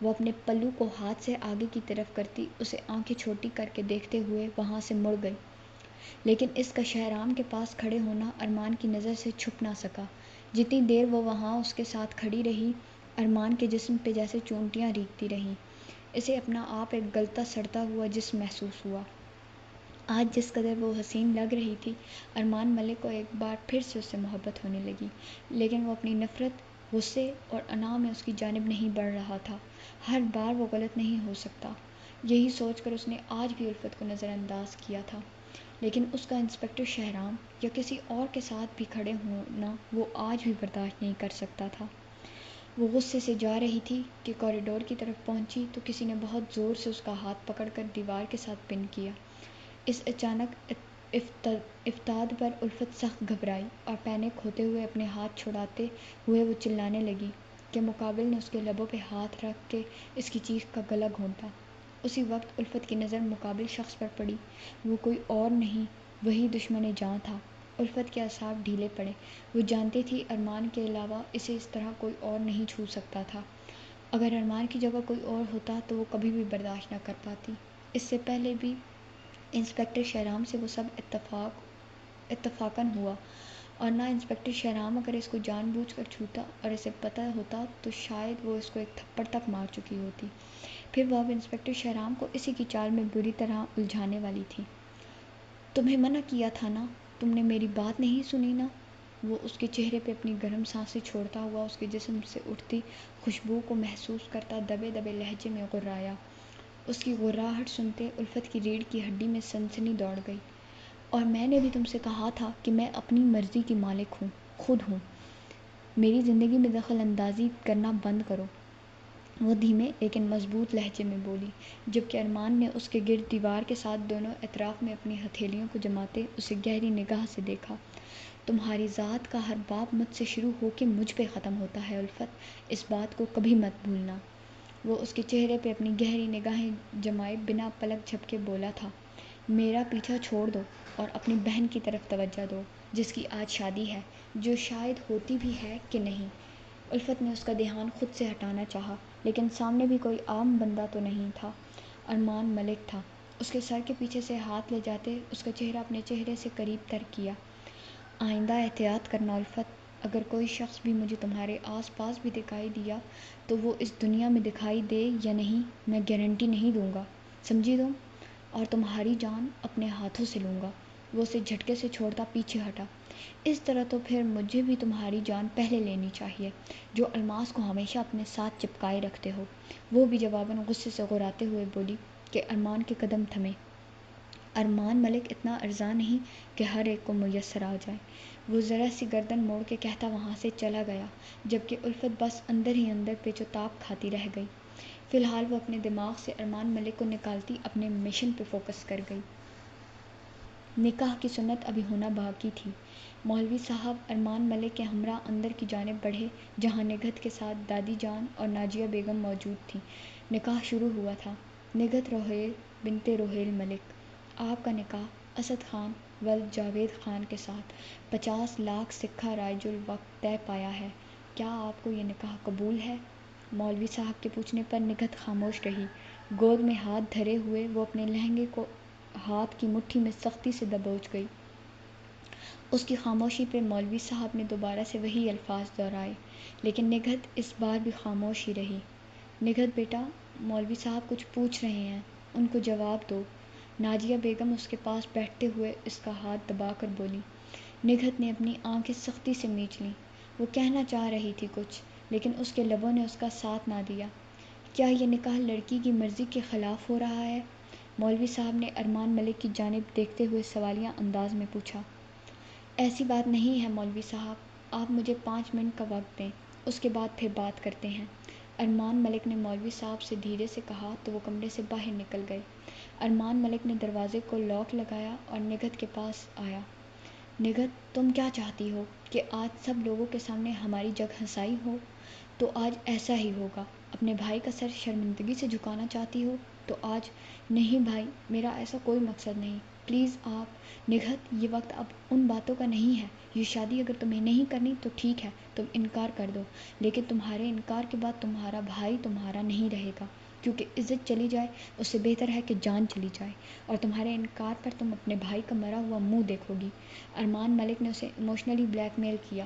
وہ اپنے پلو کو ہاتھ سے آگے کی طرف کرتی اسے آنکھیں چھوٹی کر کے دیکھتے ہوئے وہاں سے مڑ گئی، لیکن اس کا شہرام کے پاس کھڑے ہونا ارمان کی نظر سے چھپ نہ سکا۔ جتنی دیر وہ وہاں اس کے ساتھ کھڑی رہی، ارمان کے جسم پہ جیسے چونٹیاں ریگتی رہیں۔ اسے اپنا آپ ایک گلتا سڑتا ہوا جسم محسوس ہوا۔ آج جس قدر وہ حسین لگ رہی تھی، ارمان ملک کو ایک بار پھر سے اس سے محبت ہونے لگی، لیکن وہ اپنی نفرت، غصے اور انا میں اس کی جانب نہیں بڑھ رہا تھا۔ ہر بار وہ غلط نہیں ہو سکتا، یہی سوچ کر اس نے آج بھی الفت کو نظر انداز کیا تھا، لیکن اس کا انسپکٹر شہرام یا کسی اور کے ساتھ بھی کھڑے ہونا وہ آج بھی برداشت نہیں کر سکتا تھا۔ وہ غصے سے جا رہی تھی کہ کوریڈور کی طرف پہنچی تو کسی نے بہت زور سے اس کا ہاتھ پکڑ کر دیوار کے ساتھ پن کیا۔ اس اچانک افتاد پر الفت سخت گھبرائی اور پینک ہوتے ہوئے اپنے ہاتھ چھڑاتے ہوئے وہ چلانے لگی کہ مقابل نے اس کے لبوں پہ ہاتھ رکھ کے اس کی چیخ کا گلا گھونٹا۔ اسی وقت الفت کی نظر مقابل شخص پر پڑی۔ وہ کوئی اور نہیں، وہی دشمن جاں تھا۔ الفت کے اعصاب ڈھیلے پڑے۔ وہ جانتی تھی ارمان کے علاوہ اسے اس طرح کوئی اور نہیں چھو سکتا تھا۔ اگر ارمان کی جگہ کوئی اور ہوتا تو وہ کبھی بھی برداشت نہ کر پاتی۔ اس سے پہلے بھی انسپکٹر شہرام سے وہ سب اتفاقاً ہوا، اور نہ انسپکٹر شہرام اگر اس کو جان بوجھ کر چھوتا اور اسے پتہ ہوتا تو شاید وہ اس کو ایک تھپڑ تک مار چکی ہوتی۔ پھر وہ اب انسپکٹر شہرام کو اسی کی چال میں بری طرح الجھانے والی تھی۔ تمہیں منع کیا تھا نا، تم نے میری بات نہیں سنی نا؟ وہ اس کے چہرے پہ اپنی گرم سانسیں چھوڑتا ہوا اس کے جسم سے اٹھتی خوشبو کو محسوس کرتا دبے دبے لہجے میں غرایا۔ اس کی غراہٹ سنتے الفت کی ریڑھ کی ہڈی میں سنسنی دوڑ گئی۔ اور میں نے بھی تم سے کہا تھا کہ میں اپنی مرضی کی مالک ہوں، خود ہوں۔ میری زندگی میں دخل اندازی کرنا بند کرو، وہ دھیمے لیکن مضبوط لہجے میں بولی، جبکہ ارمان نے اس کے گرد دیوار کے ساتھ دونوں اطراف میں اپنی ہتھیلیوں کو جماتے اسے گہری نگاہ سے دیکھا۔ تمہاری ذات کا ہر باب مجھ سے شروع ہو کے مجھ پہ ختم ہوتا ہے الفت، اس بات کو کبھی مت بھولنا۔ وہ اس کے چہرے پہ اپنی گہری نگاہیں جمائے بنا پلک جھپکے بولا تھا۔ میرا پیچھا چھوڑ دو اور اپنی بہن کی طرف توجہ دو، جس کی آج شادی ہے، جو شاید ہوتی بھی ہے کہ نہیں۔ الفت نے اس کا دھیان خود سے ہٹانا چاہا، لیکن سامنے بھی کوئی عام بندہ تو نہیں تھا، ارمان ملک تھا۔ اس کے سر کے پیچھے سے ہاتھ لے جاتے اس کا چہرہ اپنے چہرے سے قریب تر کیا۔ آئندہ احتیاط کرنا الفت، اگر کوئی شخص بھی مجھے تمہارے آس پاس بھی دکھائی دیا تو وہ اس دنیا میں دکھائی دے یا نہیں میں گارنٹی نہیں دوں گا، سمجھی تم؟ اور تمہاری جان اپنے ہاتھوں سے لوں گا۔ وہ اسے جھٹکے سے چھوڑتا پیچھے ہٹا۔ اس طرح تو پھر مجھے بھی تمہاری جان پہلے لینی چاہیے، جو الماس کو ہمیشہ اپنے ساتھ چپکائے رکھتے ہو۔ وہ بھی جواباً غصے سے غراتے ہوئے بولی کہ ارمان کے قدم تھمے۔ ارمان ملک اتنا ارزاں نہیں کہ ہر ایک کو میسر آ جائے۔ وہ ذرا سی گردن موڑ کے کہتا وہاں سے چلا گیا، جبکہ الفت بس اندر ہی اندر پیچ و تاب کھاتی رہ گئی۔ فی الحال وہ اپنے دماغ سے ارمان ملک کو نکالتی اپنے مشن پہ فوکس کر گئی۔ نکاح کی سنت ابھی ہونا باقی تھی۔ مولوی صاحب ارمان ملک کے ہمراہ اندر کی جانب بڑھے، جہاں نگہت کے ساتھ دادی جان اور ناجیہ بیگم موجود تھیں۔ نکاح شروع ہوا تھا۔ نگہت روحیل بنت روحیل ملک، آپ کا نکاح اسد خان ولد جاوید خان کے ساتھ 50 لاکھ سکہ رائج الوقت طے پایا ہے۔ کیا آپ کو یہ نکاح قبول ہے؟ مولوی صاحب کے پوچھنے پر نگہت خاموش رہی۔ گود میں ہاتھ دھرے ہوئے وہ اپنے لہنگے کو ہاتھ کی مٹھی میں سختی سے دبوچ گئی۔ اس کی خاموشی پہ مولوی صاحب نے دوبارہ سے وہی الفاظ دہرائے، لیکن نگہت اس بار بھی خاموش ہی رہی۔ نگہت بیٹا، مولوی صاحب کچھ پوچھ رہے ہیں، ان کو جواب دو۔ ناجیہ بیگم اس کے پاس بیٹھتے ہوئے اس کا ہاتھ دبا کر بولی۔ نگہت نے اپنی آنکھیں سختی سے مینچ لیں۔ وہ کہنا چاہ رہی تھی کچھ، لیکن اس کے لبوں نے اس کا ساتھ نہ دیا۔ کیا یہ نکاح لڑکی کی مرضی کے خلاف ہو رہا ہے؟ مولوی صاحب نے ارمان ملک کی جانب دیکھتے ہوئے سوالیہ انداز میں پوچھا۔ ایسی بات نہیں ہے مولوی صاحب، آپ مجھے 5 منٹ کا وقت دیں، اس کے بعد پھر بات کرتے ہیں۔ ارمان ملک نے مولوی صاحب سے دھیرے سے کہا تو وہ کمرے سے باہر نکل گئے۔ ارمان ملک نے دروازے کو لاک لگایا اور نگہت کے پاس آیا۔ نگہت، تم کیا چاہتی ہو کہ آج سب لوگوں کے سامنے ہماری جگ ہنسائی ہو؟ تو آج ایسا ہی ہوگا۔ اپنے بھائی کا سر شرمندگی سے جھکانا چاہتی ہو تو آج؟ نہیں بھائی، میرا ایسا کوئی مقصد نہیں، پلیز آپ۔ نگہت، یہ وقت اب ان باتوں کا نہیں ہے۔ یہ شادی اگر تمہیں نہیں کرنی تو ٹھیک ہے، تم انکار کر دو، لیکن تمہارے انکار کے بعد تمہارا بھائی تمہارا نہیں رہے گا، کیونکہ عزت چلی جائے اس سے بہتر ہے کہ جان چلی جائے، اور تمہارے انکار پر تم اپنے بھائی کا مرا ہوا منہ دیکھو گی۔ ارمان ملک نے اسے ایموشنلی بلیک میل کیا۔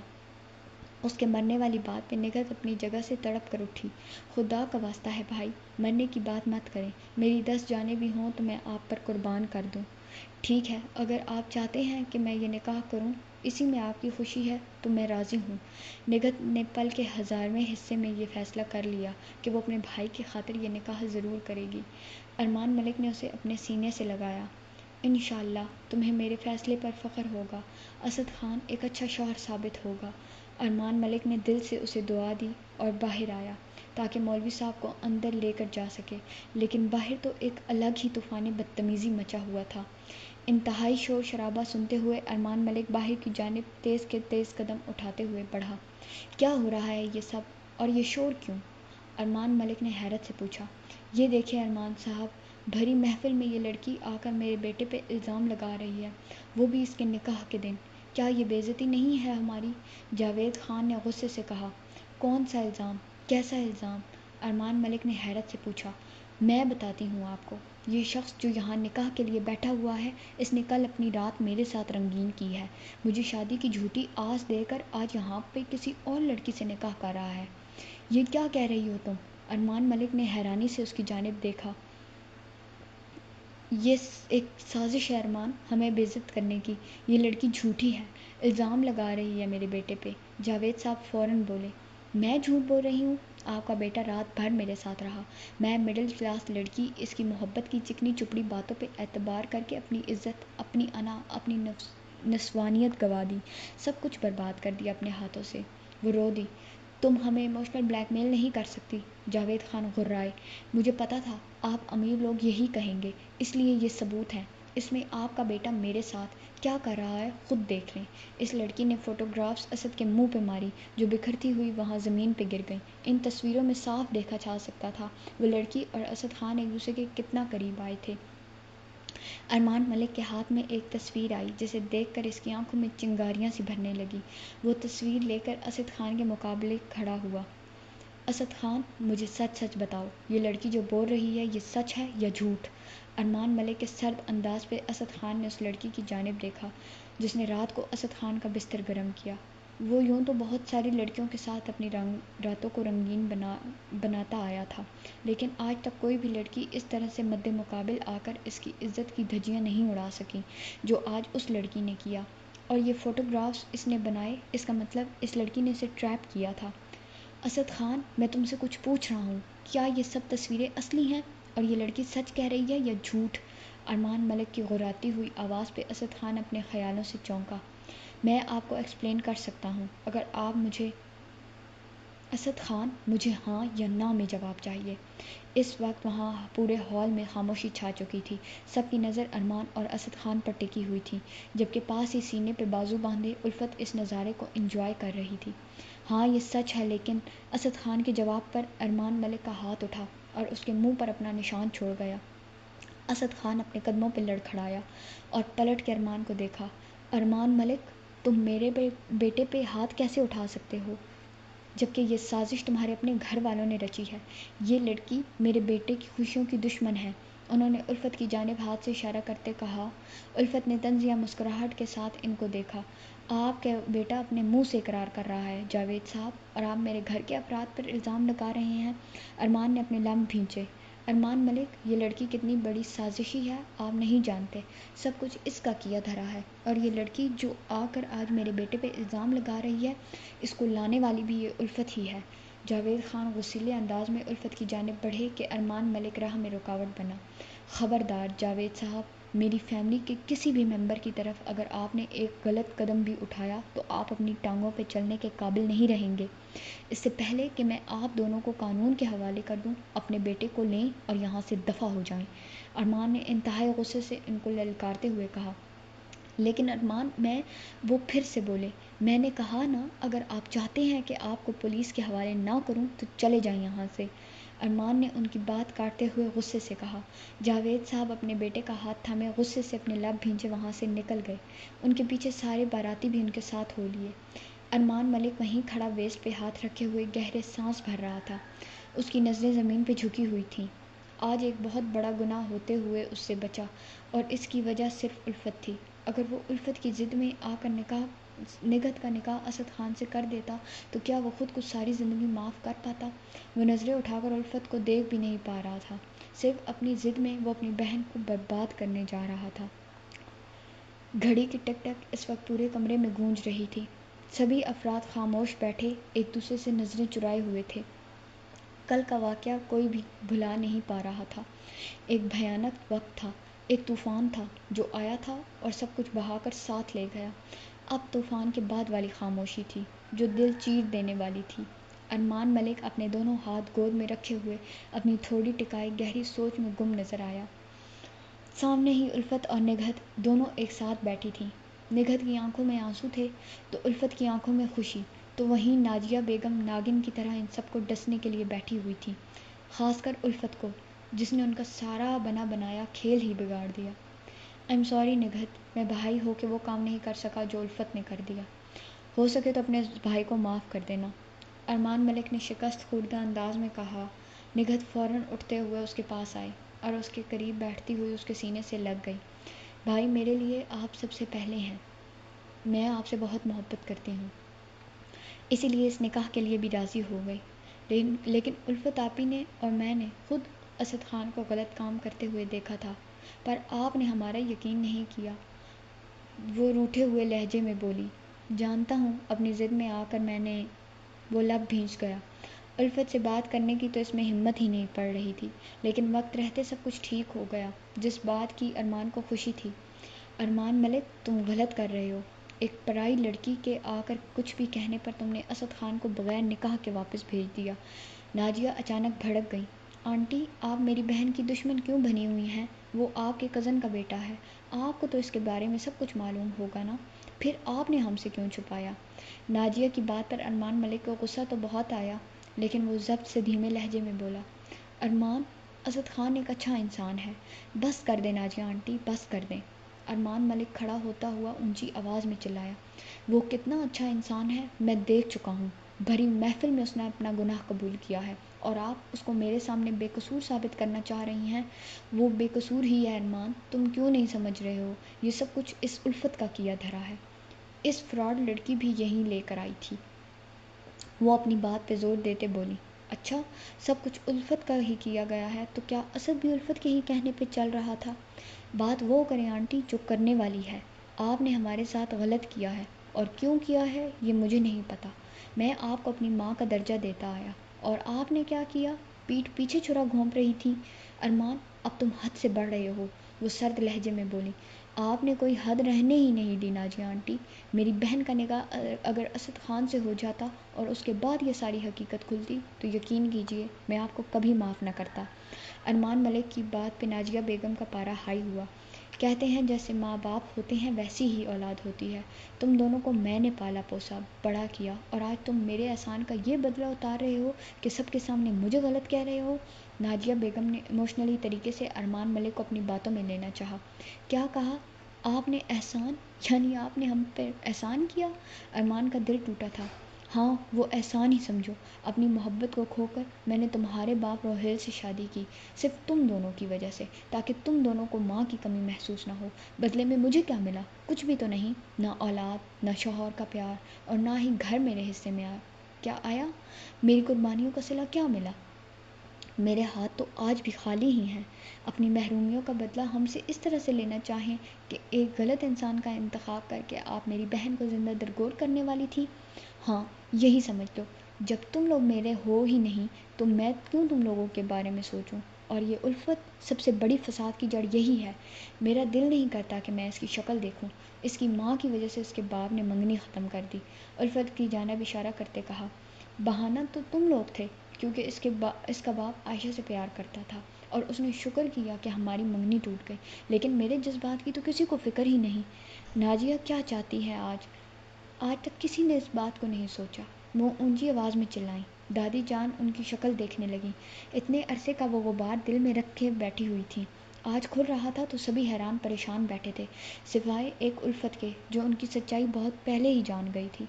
اس کے مرنے والی بات پہ نگہت اپنی جگہ سے تڑپ کر اٹھی۔ خدا کا واسطہ ہے بھائی، مرنے کی بات مت کریں، میری 10 جانیں بھی ہوں تو میں آپ پر قربان کر دوں۔ ٹھیک ہے، اگر آپ چاہتے ہیں کہ میں یہ نکاح کروں، اسی میں آپ کی خوشی ہے تو میں راضی ہوں۔ نگہت نے پل کے 1000ویں حصے میں یہ فیصلہ کر لیا کہ وہ اپنے بھائی کی خاطر یہ نکاح ضرور کرے گی۔ ارمان ملک نے اسے اپنے سینے سے لگایا۔ انشاءاللہ تمہیں میرے فیصلے پر فخر ہوگا، اسد خان ایک اچھا شوہر ثابت ہوگا۔ ارمان ملک نے دل سے اسے دعا دی اور باہر آیا تاکہ مولوی صاحب کو اندر لے کر جا سکے، لیکن باہر تو ایک الگ ہی طوفانی بدتمیزی مچا ہوا تھا۔ انتہائی شور شرابہ سنتے ہوئے ارمان ملک باہر کی جانب تیز کے تیز قدم اٹھاتے ہوئے بڑھا۔ کیا ہو رہا ہے یہ سب، اور یہ شور کیوں؟ ارمان ملک نے حیرت سے پوچھا۔ یہ دیکھیں ارمان صاحب، بھری محفل میں یہ لڑکی آ کر میرے بیٹے پہ الزام لگا رہی ہے، وہ بھی اس کے نکاح کے دن۔ کیا یہ بے عزتی نہیں ہے ہماری؟ جاوید خان نے غصے سے کہا۔ کون سا الزام؟ کیسا الزام؟ ارمان ملک نے حیرت سے پوچھا۔ میں بتاتی ہوں آپ کو، یہ شخص جو یہاں نکاح کے لیے بیٹھا ہوا ہے، اس نے کل اپنی رات میرے ساتھ رنگین کی ہے، مجھے شادی کی جھوٹی آس دے کر آج یہاں پہ کسی اور لڑکی سے نکاح کر رہا ہے۔ یہ کیا کہہ رہی ہو تم؟ ارمان ملک نے حیرانی سے اس کی جانب دیکھا۔ یہ ایک سازش ہے ارمان، ہمیں بے عزت کرنے کی۔ یہ لڑکی جھوٹی ہے، الزام لگا رہی ہے میرے بیٹے پہ۔ جاوید صاحب فوراً بولے۔ میں جھوٹ بول رہی ہوں؟ آپ کا بیٹا رات بھر میرے ساتھ رہا، میں مڈل کلاس لڑکی اس کی محبت کی چکنی چپڑی باتوں پہ اعتبار کر کے اپنی عزت، اپنی انا، اپنی نسوانیت گوا دی، سب کچھ برباد کر دیا اپنے ہاتھوں سے۔ وہ رو دی۔ تم ہمیں ایموشنل بلیک میل نہیں کر سکتی، جاوید خان غرائے۔ مجھے پتا تھا آپ امیر لوگ یہی کہیں گے، اس لیے یہ ثبوت ہیں، اس میں آپ کا بیٹا میرے ساتھ کیا کر رہا ہے خود دیکھ لیں۔ اس لڑکی نے فوٹوگرافز اسد کے منہ پہ ماری، جو بکھرتی ہوئی وہاں زمین پہ گر گئیں۔ ان تصویروں میں صاف دیکھا جا سکتا تھا وہ لڑکی اور اسد خان ایک دوسرے کے کتنا قریب آئے تھے۔ ارمان ملک کے ہاتھ میں ایک تصویر آئی جسے دیکھ کر اس کی آنکھوں میں چنگاریاں سی بھرنے لگی۔ وہ تصویر لے کر اسد خان کے مقابلے کھڑا ہوا۔ اسد خان، مجھے سچ سچ بتاؤ، یہ لڑکی جو بول رہی ہے یہ سچ ہے یا جھوٹ؟ ارمان ملک کے سرد انداز پہ اسد خان نے اس لڑکی کی جانب دیکھا جس نے رات کو اسد خان کا بستر گرم کیا۔ وہ یوں تو بہت ساری لڑکیوں کے ساتھ اپنی راتوں کو رنگین بناتا آیا تھا، لیکن آج تک کوئی بھی لڑکی اس طرح سے مد مقابل آ کر اس کی عزت کی دھجیاں نہیں اڑا سکی جو آج اس لڑکی نے کیا۔ اور یہ فوٹوگرافز اس نے بنائے، اس کا مطلب اس لڑکی نے اسے ٹریپ کیا تھا۔ اسد خان، میں تم سے کچھ پوچھ رہا ہوں، کیا یہ سب تصویریں اصلی ہیں اور یہ لڑکی سچ کہہ رہی ہے یا جھوٹ؟ ارمان ملک کی غراتی ہوئی آواز پہ اسد خان اپنے خیالوں سے چونکا۔ میں آپ کو ایکسپلین کر سکتا ہوں اگر آپ مجھے۔ اسد خان، مجھے ہاں یا نہ میں جواب چاہیے۔ اس وقت وہاں پورے ہال میں خاموشی چھا چکی تھی۔ سب کی نظر ارمان اور اسد خان پر ٹکی ہوئی تھی، جبکہ پاس ہی سینے پہ بازو باندھے الفت اس نظارے کو انجوائے کر رہی تھی۔ ہاں یہ سچ ہے، لیکن اسد خان کے جواب پر ارمان ملک کا ہاتھ اٹھا اور اس کے منہ پر اپنا نشان چھوڑ گیا۔ اسد خان اپنے قدموں پہ لڑکھڑایا اور پلٹ کے ارمان کو دیکھا۔ ارمان ملک، تم میرے بیٹے پہ ہاتھ کیسے اٹھا سکتے ہو، جبکہ یہ سازش تمہارے اپنے گھر والوں نے رچی ہے؟ یہ لڑکی میرے بیٹے کی خوشیوں کی دشمن ہے۔ انہوں نے الفت کی جانب ہاتھ سے اشارہ کرتے کہا۔ الفت نے طنزیہ مسکراہٹ کے ساتھ ان کو دیکھا۔ آپ کا بیٹا اپنے منہ سے اقرار کر رہا ہے جاوید صاحب، اور آپ میرے گھر کے افراد پر الزام لگا رہے ہیں۔ ارمان نے اپنے لب بھینچے۔ ارمان ملک، یہ لڑکی کتنی بڑی سازشی ہے آپ نہیں جانتے، سب کچھ اس کا کیا دھرا ہے، اور یہ لڑکی جو آ کر آج میرے بیٹے پہ الزام لگا رہی ہے، اس کو لانے والی بھی یہ الفت ہی ہے۔ جاوید خان غصیلے انداز میں الفت کی جانب بڑھے کہ ارمان ملک راہ میں رکاوٹ بنا۔ خبردار جاوید صاحب، میری فیملی کے کسی بھی ممبر کی طرف اگر آپ نے ایک غلط قدم بھی اٹھایا تو آپ اپنی ٹانگوں پہ چلنے کے قابل نہیں رہیں گے۔ اس سے پہلے کہ میں آپ دونوں کو قانون کے حوالے کر دوں، اپنے بیٹے کو لیں اور یہاں سے دفع ہو جائیں۔ ارمان نے انتہائی غصے سے ان کو للکارتے ہوئے کہا۔ لیکن ارمان، وہ پھر سے بولے، میں نے کہا نا، اگر آپ چاہتے ہیں کہ آپ کو پولیس کے حوالے نہ کروں تو چلے جائیں یہاں سے۔ ارمان نے ان کی بات کاٹتے ہوئے غصے سے کہا۔ جاوید صاحب اپنے بیٹے کا ہاتھ تھامے غصے سے اپنے لب بھینچے وہاں سے نکل گئے۔ ان کے پیچھے سارے باراتی بھی ان کے ساتھ ہو لیے۔ ارمان ملک وہیں کھڑا ویسٹ پہ ہاتھ رکھے ہوئے گہرے سانس بھر رہا تھا۔ اس کی نظریں زمین پہ جھکی ہوئی تھیں۔ آج ایک بہت بڑا گناہ ہوتے ہوئے اس سے بچا، اور اس کی وجہ صرف الفت تھی۔ اگر وہ الفت کی ضد میں آ کر نگہت کا نکاح اسد خان سے کر دیتا تو کیا وہ خود کو ساری زندگی معاف کر پاتا؟ وہ نظریں اٹھا کر الفت کو دیکھ بھی نہیں پا رہا تھا، صرف اپنی ضد میں وہ اپنی بہن کو برباد کرنے جا رہا تھا۔ گھڑی کی ٹک ٹک اس وقت پورے کمرے میں گونج رہی تھی۔ سبھی افراد خاموش بیٹھے ایک دوسرے سے نظریں چرائے ہوئے تھے۔ کل کا واقعہ کوئی بھی بھلا نہیں پا رہا تھا۔ ایک بھیانک وقت تھا، ایک طوفان تھا جو آیا تھا اور سب کچھ بہا کر ساتھ لے گیا۔ اب طوفان کے بعد والی خاموشی تھی جو دل چیر دینے والی تھی۔ ارمان ملک اپنے دونوں ہاتھ گود میں رکھے ہوئے اپنی تھوڑی ٹکائی گہری سوچ میں گم نظر آیا۔ سامنے ہی الفت اور نگہت دونوں ایک ساتھ بیٹھی تھیں۔ نگہت کی آنکھوں میں آنسو تھے تو الفت کی آنکھوں میں خوشی، تو وہیں ناجیہ بیگم ناگن کی طرح ان سب کو ڈسنے کے لیے بیٹھی ہوئی تھی، خاص کر الفت کو، جس نے ان کا سارا بنا بنایا کھیل ہی بگاڑ دیا۔ I'm sorry نگہت، میں بھائی ہو کے وہ کام نہیں کر سکا جو الفت نے کر دیا۔ ہو سکے تو اپنے بھائی کو معاف کر دینا، ارمان ملک نے شکست خوردہ انداز میں کہا۔ نگہت فوراً اٹھتے ہوئے اس کے پاس آئی اور اس کے قریب بیٹھتی ہوئی اس کے سینے سے لگ گئی۔ بھائی، میرے لیے آپ سب سے پہلے ہیں، میں آپ سے بہت محبت کرتی ہوں، اسی لیے اس نکاح کے لیے بھی راضی ہو گئی۔ لیکن الفت آپی نے اور میں نے خود اسد خان کو غلط کام کرتے ہوئے دیکھا تھا، پر آپ نے ہمارا یقین نہیں کیا، وہ روٹھے ہوئے لہجے میں بولی۔ جانتا ہوں، اپنی ضد میں آ کر میں نے، وہ لب بھینچ گیا۔ الفت سے بات کرنے کی تو اس میں ہمت ہی نہیں پڑ رہی تھی، لیکن وقت رہتے سب کچھ ٹھیک ہو گیا، جس بات کی ارمان کو خوشی تھی۔ ارمان ملک، تم غلط کر رہے ہو، ایک پرائی لڑکی کے آ کر کچھ بھی کہنے پر تم نے اسد خان کو بغیر نکاح کے واپس بھیج دیا۔ ناجیہ اچانک بھڑک گئی۔ آنٹی، آپ میری بہن کی دشمن کیوں بنی ہوئی ہیں؟ وہ آپ کے کزن کا بیٹا ہے، آپ کو تو اس کے بارے میں سب کچھ معلوم ہوگا نا، پھر آپ نے ہم سے کیوں چھپایا؟ ناجیہ کی بات پر ارمان ملک کو غصہ تو بہت آیا، لیکن وہ ضبط سے دھیمے لہجے میں بولا۔ ارمان، اسد خان ایک اچھا انسان ہے، بس کر دیں ناجیہ آنٹی، بس کر دیں۔ ارمان ملک کھڑا ہوتا ہوا اونچی آواز میں چلایا۔ وہ کتنا اچھا انسان ہے میں دیکھ چکا ہوں، بھری محفل میں اس نے اپنا گناہ قبول کیا ہے، اور آپ اس کو میرے سامنے بے قصور ثابت کرنا چاہ رہی ہیں۔ وہ بے قصور ہی ہے ارمان، تم کیوں نہیں سمجھ رہے ہو، یہ سب کچھ اس الفت کا کیا دھرا ہے۔ اس فراڈ لڑکی بھی یہیں لے کر آئی تھی۔ وہ اپنی بات پہ زور دیتے بولی، اچھا سب کچھ الفت کا ہی کیا گیا ہے تو کیا اسد بھی الفت کے ہی کہنے پہ چل رہا تھا؟ بات وہ کریں آنٹی جو کرنے والی ہے۔ آپ نے ہمارے ساتھ غلط کیا ہے، اور کیوں کیا ہے یہ مجھے نہیں پتا۔ میں آپ کو اپنی ماں کا درجہ دیتا آیا، اور آپ نے کیا کیا؟ پیٹھ پیچھے چھرا گھونپ رہی تھی۔ ارمان اب تم حد سے بڑھ رہے ہو، وہ سرد لہجے میں بولی۔ آپ نے کوئی حد رہنے ہی نہیں دی نازیہ آنٹی۔ میری بہن کا نکاح اگر اسد خان سے ہو جاتا اور اس کے بعد یہ ساری حقیقت کھلتی تو یقین کیجیے میں آپ کو کبھی معاف نہ کرتا۔ ارمان ملک کی بات پہ نازیہ بیگم کا پارا ہائی ہوا۔ کہتے ہیں جیسے ماں باپ ہوتے ہیں ویسی ہی اولاد ہوتی ہے۔ تم دونوں کو میں نے پالا پوسا، بڑا کیا، اور آج تم میرے احسان کا یہ بدلہ اتار رہے ہو کہ سب کے سامنے مجھے غلط کہہ رہے ہو۔ نازیہ بیگم نے ایموشنلی طریقے سے ارمان ملک کو اپنی باتوں میں لینا چاہا۔ کیا کہا آپ نے؟ احسان؟ یعنی آپ نے ہم پہ احسان کیا؟ ارمان کا دل ٹوٹا تھا۔ ہاں وہ احسان ہی سمجھو۔ اپنی محبت کو کھو کر میں نے تمہارے باپ روہیل سے شادی کی، صرف تم دونوں کی وجہ سے، تاکہ تم دونوں کو ماں کی کمی محسوس نہ ہو۔ بدلے میں مجھے کیا ملا؟ کچھ بھی تو نہیں، نہ اولاد، نہ شوہر کا پیار، اور نہ ہی گھر میرے حصے میں کیا آیا؟ میری قربانیوں کا صلہ کیا ملا؟ میرے ہاتھ تو آج بھی خالی ہی ہیں۔ اپنی محرومیوں کا بدلہ ہم سے اس طرح سے لینا چاہیں کہ ایک غلط انسان کا انتخاب کر کے آپ میری بہن کو زندہ درگور کرنے والی تھی؟ ہاں یہی سمجھ لو۔ جب تم لوگ میرے ہو ہی نہیں تو میں کیوں تم لوگوں کے بارے میں سوچوں؟ اور یہ الفت، سب سے بڑی فساد کی جڑ یہی ہے۔ میرا دل نہیں کرتا کہ میں اس کی شکل دیکھوں۔ اس کی ماں کی وجہ سے اس کے باپ نے منگنی ختم کر دی۔ الفت کی جانب اشارہ کرتے کہا، بہانہ تو تم لوگ تھے، کیونکہ اس کا باپ عائشہ سے پیار کرتا تھا اور اس نے شکر کیا کہ ہماری منگنی ٹوٹ گئی، لیکن میرے جذبات کی تو کسی کو فکر ہی نہیں۔ نازیہ کیا چاہتی ہے آج تک کسی نے اس بات کو نہیں سوچا۔ وہ اونچی آواز میں چلائیں۔ دادی جان ان کی شکل دیکھنے لگیں۔ اتنے عرصے کا وہ غبار دل میں رکھے بیٹھی ہوئی تھی، آج کھل رہا تھا تو سبھی حیران پریشان بیٹھے تھے، سوائے ایک الفت کے جو ان کی سچائی بہت پہلے ہی جان گئی تھی۔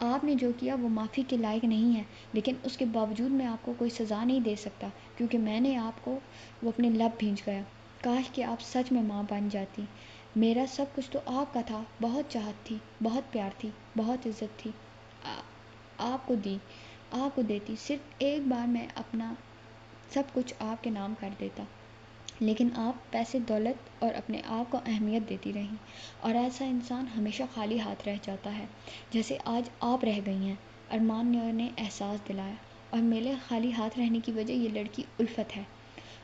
آپ نے جو کیا وہ معافی کے لائق نہیں ہے، لیکن اس کے باوجود میں آپ کو کوئی سزا نہیں دے سکتا، کیونکہ میں نے آپ کو، وہ اپنے لب بھینچ گیا، کاش کہ آپ سچ میں ماں بن جاتی۔ میرا سب کچھ تو آپ کا تھا، بہت چاہت تھی، بہت پیار تھی، بہت عزت تھی، آپ کو دیتی، صرف ایک بار میں اپنا سب کچھ آپ کے نام کر دیتا، لیکن آپ پیسے دولت اور اپنے آپ کو اہمیت دیتی رہیں، اور ایسا انسان ہمیشہ خالی ہاتھ رہ جاتا ہے، جیسے آج آپ رہ گئی ہیں۔ ارمان نے انہیں احساس دلایا، اور میرے خالی ہاتھ رہنے کی وجہ یہ لڑکی الفت ہے۔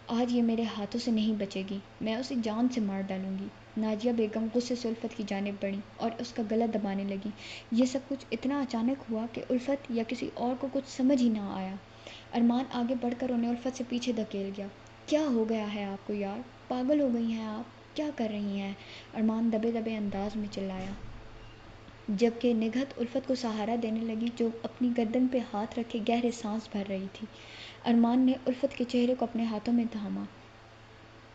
آج یہ میرے ہاتھوں سے نہیں بچے گی، میں اسے جان سے مار ڈالوں گی۔ نازیہ بیگم غصے سے الفت کی جانب بڑھیں اور اس کا گلا دبانے لگیں۔ یہ سب کچھ اتنا اچانک ہوا کہ الفت یا کسی اور کو کچھ سمجھ ہی نہ آیا۔ ارمان آگے بڑھ کر انہیں الفت سے پیچھے دھکیل گیا۔ کیا ہو گیا ہے آپ کو یار؟ پاگل ہو گئی ہیں آپ؟ کیا کر رہی ہیں؟ ارمان دبے دبے انداز میں چلایا، جبکہ نگہت الفت کو سہارا دینے لگی جو اپنی گردن پہ ہاتھ رکھے گہرے سانس بھر رہی تھی۔ ارمان نے الفت کے چہرے کو اپنے ہاتھوں میں تھاما۔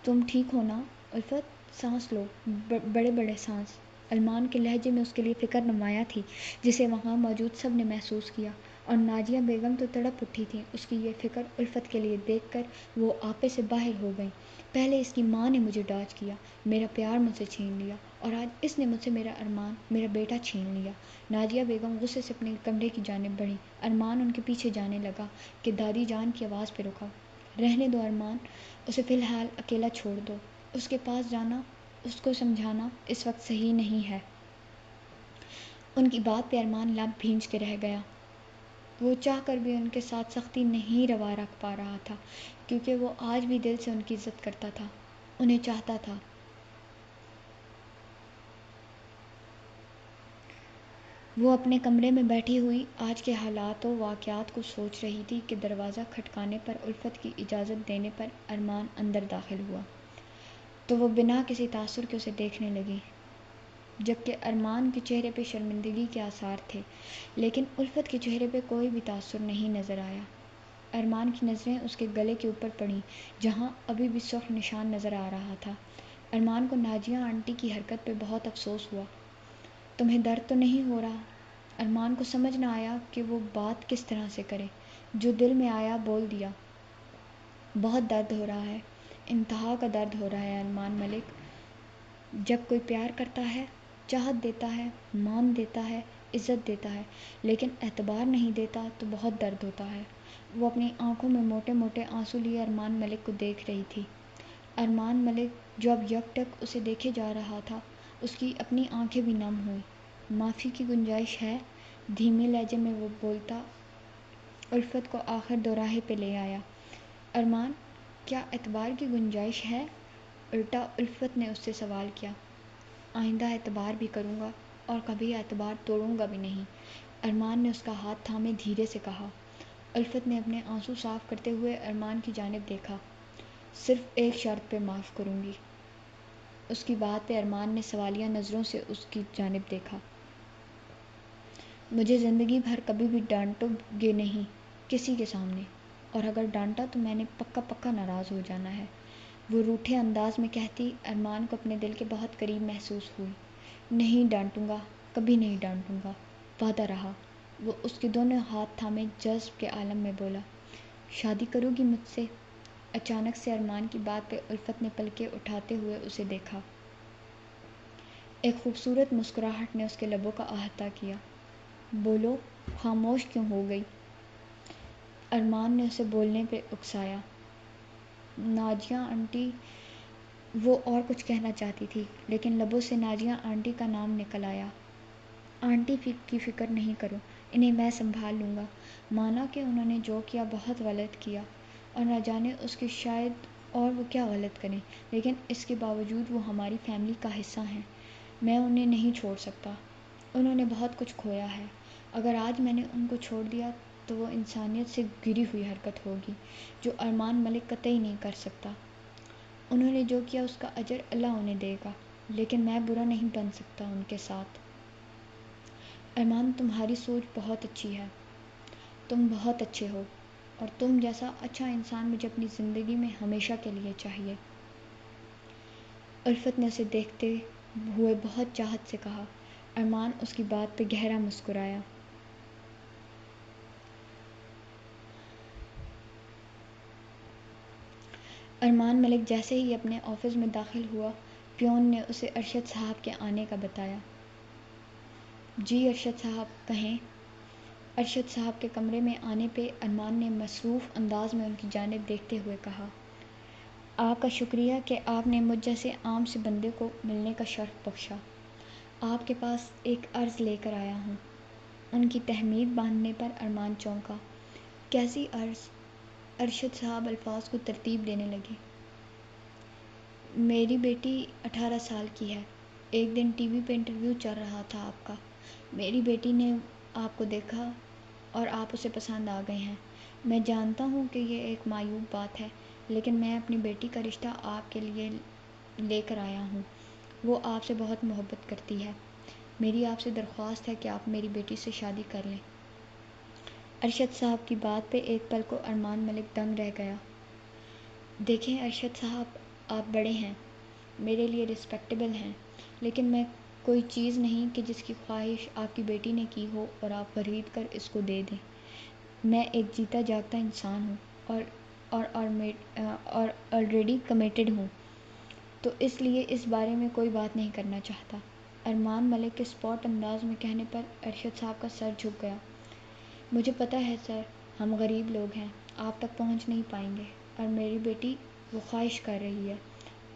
تم ٹھیک ہو نا الفت؟ سانس لو، بڑے بڑے سانس۔ ارمان کے لہجے میں اس کے لیے فکر نمایاں تھی، جسے وہاں موجود سب نے محسوس کیا، اور نازیہ بیگم تو تڑپ اٹھی تھیں اس کی یہ فکر الفت کے لیے دیکھ کر۔ وہ آپے سے باہر ہو گئیں۔ پہلے اس کی ماں نے مجھے ڈانٹ کیا، میرا پیار مجھ سے چھین لیا، اور آج اس نے مجھ سے میرا ارمان، میرا بیٹا چھین لیا۔ نازیہ بیگم غصے سے اپنے کمرے کی جانب بڑھیں۔ ارمان ان کے پیچھے جانے لگا کہ دادی جان کی آواز پہ رکا، رہنے دو ارمان، اسے فی الحال اکیلا چھوڑ دو، اس کے پاس جانا، اس کو سمجھانا اس وقت صحیح نہیں ہے۔ ان کی بات پہ ارمان لب بھینچ کے رہ گیا۔ وہ چاہ کر بھی ان کے ساتھ سختی نہیں روا رکھ پا رہا تھا، کیونکہ وہ آج بھی دل سے ان کی عزت کرتا تھا، انہیں چاہتا تھا۔ وہ اپنے کمرے میں بیٹھی ہوئی آج کے حالات و واقعات کو سوچ رہی تھی کہ دروازہ کھٹکانے پر، الفت کی اجازت دینے پر ارمان اندر داخل ہوا تو وہ بنا کسی تاثر کے اسے دیکھنے لگی، جبکہ ارمان کے چہرے پہ شرمندگی کے آثار تھے، لیکن الفت کے چہرے پہ کوئی بھی تاثر نہیں نظر آیا۔ ارمان کی نظریں اس کے گلے کے اوپر پڑیں، جہاں ابھی بھی سرخ نشان نظر آ رہا تھا۔ ارمان کو نازیہ آنٹی کی حرکت پہ بہت افسوس ہوا۔ تمہیں درد تو نہیں ہو رہا؟ ارمان کو سمجھ نہ آیا کہ وہ بات کس طرح سے کرے، جو دل میں آیا بول دیا، بہت درد ہو رہا ہے، انتہا کا درد ہو رہا ہے ارمان ملک۔ جب کوئی پیار کرتا ہے چاہت دیتا ہے، مان دیتا ہے، عزت دیتا ہے، لیکن اعتبار نہیں دیتا تو بہت درد ہوتا ہے۔ وہ اپنی آنکھوں میں موٹے موٹے آنسو لیے ارمان ملک کو دیکھ رہی تھی۔ ارمان ملک جو اب یک ٹک اسے دیکھے جا رہا تھا، اس کی اپنی آنکھیں بھی نم ہوئیں۔ معافی کی گنجائش ہے، دھیمے لہجے میں وہ بولتا الفت کو آخر دوراہے پہ لے آیا۔ ارمان، کیا اعتبار کی گنجائش ہے؟ الٹا الفت نے اس سے سوال کیا۔ آئندہ اعتبار بھی کروں گا اور کبھی اعتبار توڑوں گا بھی نہیں، ارمان نے اس کا ہاتھ تھامے دھیرے سے کہا۔ الفت نے اپنے آنسو صاف کرتے ہوئے ارمان کی جانب دیکھا۔ صرف ایک شرط پہ معاف کروں گی۔ اس کی بات پہ ارمان نے سوالیہ نظروں سے اس کی جانب دیکھا۔ مجھے زندگی بھر کبھی بھی ڈانٹو گے نہیں کسی کے سامنے، اور اگر ڈانٹا تو میں نے پکا پکا ناراض ہو جانا ہے، وہ روٹھے انداز میں کہتی ارمان کو اپنے دل کے بہت قریب محسوس ہوئی۔ نہیں ڈانٹوں گا، کبھی نہیں ڈانٹوں گا، وعدہ رہا۔ وہ اس کے دونوں ہاتھ تھامے جذب کے عالم میں بولا۔ شادی کرو گی مجھ سے؟ اچانک سے ارمان کی بات پہ الفت نے پلکیں اٹھاتے ہوئے اسے دیکھا۔ ایک خوبصورت مسکراہٹ نے اس کے لبوں کا احاطہ کیا۔ بولو، خاموش کیوں ہو گئی؟ ارمان نے اسے بولنے پہ اکسایا۔ ناجیہ آنٹی، وہ اور کچھ کہنا چاہتی تھی لیکن لبوں سے ناجیہ آنٹی کا نام نکل آیا۔ آنٹی کی فکر نہیں کرو، انہیں میں سنبھال لوں گا۔ مانا کہ انہوں نے جو کیا بہت غلط کیا، اور نہ جانے اس کی شاید اور وہ کیا غلط کریں، لیکن اس کے باوجود وہ ہماری فیملی کا حصہ ہیں، میں انہیں نہیں چھوڑ سکتا۔ انہوں نے بہت کچھ کھویا ہے، اگر آج میں نے ان کو چھوڑ دیا تو وہ انسانیت سے گری ہوئی حرکت ہوگی جو ارمان ملک قطعی نہیں کر سکتا۔ انہوں نے جو کیا اس کا اجر اللہ انہیں دے گا، لیکن میں برا نہیں بن سکتا ان کے ساتھ۔ ارمان، تمہاری سوچ بہت اچھی ہے، تم بہت اچھے ہو، اور تم جیسا اچھا انسان مجھے اپنی زندگی میں ہمیشہ کے لیے چاہیے۔ الفت نے اسے دیکھتے ہوئے بہت چاہت سے کہا۔ ارمان اس کی بات پہ گہرا مسکرایا۔ ارمان ملک جیسے ہی اپنے آفس میں داخل ہوا، پیون نے اسے ارشد صاحب کے آنے کا بتایا۔ جی ارشد صاحب، کہیں۔ ارشد صاحب کے کمرے میں آنے پہ ارمان نے مصروف انداز میں ان کی جانب دیکھتے ہوئے کہا۔ آپ کا شکریہ کہ آپ نے مجھ جیسے عام سے بندے کو ملنے کا شرف بخشا۔ آپ کے پاس ایک عرض لے کر آیا ہوں۔ ان کی تہمید باندھنے پر ارمان چونکا۔ کیسی عرض؟ ارشد صاحب الفاظ کو ترتیب دینے لگے۔ میری بیٹی 18 سال کی ہے۔ ایک دن ٹی وی پہ انٹرویو چل رہا تھا آپ کا، میری بیٹی نے آپ کو دیکھا اور آپ اسے پسند آ گئے ہیں۔ میں جانتا ہوں کہ یہ ایک معیوب بات ہے، لیکن میں اپنی بیٹی کا رشتہ آپ کے لیے لے کر آیا ہوں۔ وہ آپ سے بہت محبت کرتی ہے۔ میری آپ سے درخواست ہے کہ آپ میری بیٹی سے شادی کر لیں۔ ارشد صاحب کی بات پہ ایک پل کو ارمان ملک دنگ رہ گیا۔ دیکھیں ارشد صاحب، آپ بڑے ہیں، میرے لیے رسپیکٹیبل ہیں، لیکن میں کوئی چیز نہیں کہ جس کی خواہش آپ کی بیٹی نے کی ہو اور آپ خرید کر اس کو دے دیں۔ میں ایک جیتا جاگتا انسان ہوں اور آلریڈی کمیٹڈ ہوں، تو اس لیے اس بارے میں کوئی بات نہیں کرنا چاہتا۔ ارمان ملک کے سپاٹ انداز میں کہنے پر ارشد صاحب کا سر جھک گیا۔ مجھے پتہ ہے سر، ہم غریب لوگ ہیں، آپ تک پہنچ نہیں پائیں گے، اور میری بیٹی وہ خواہش کر رہی ہے،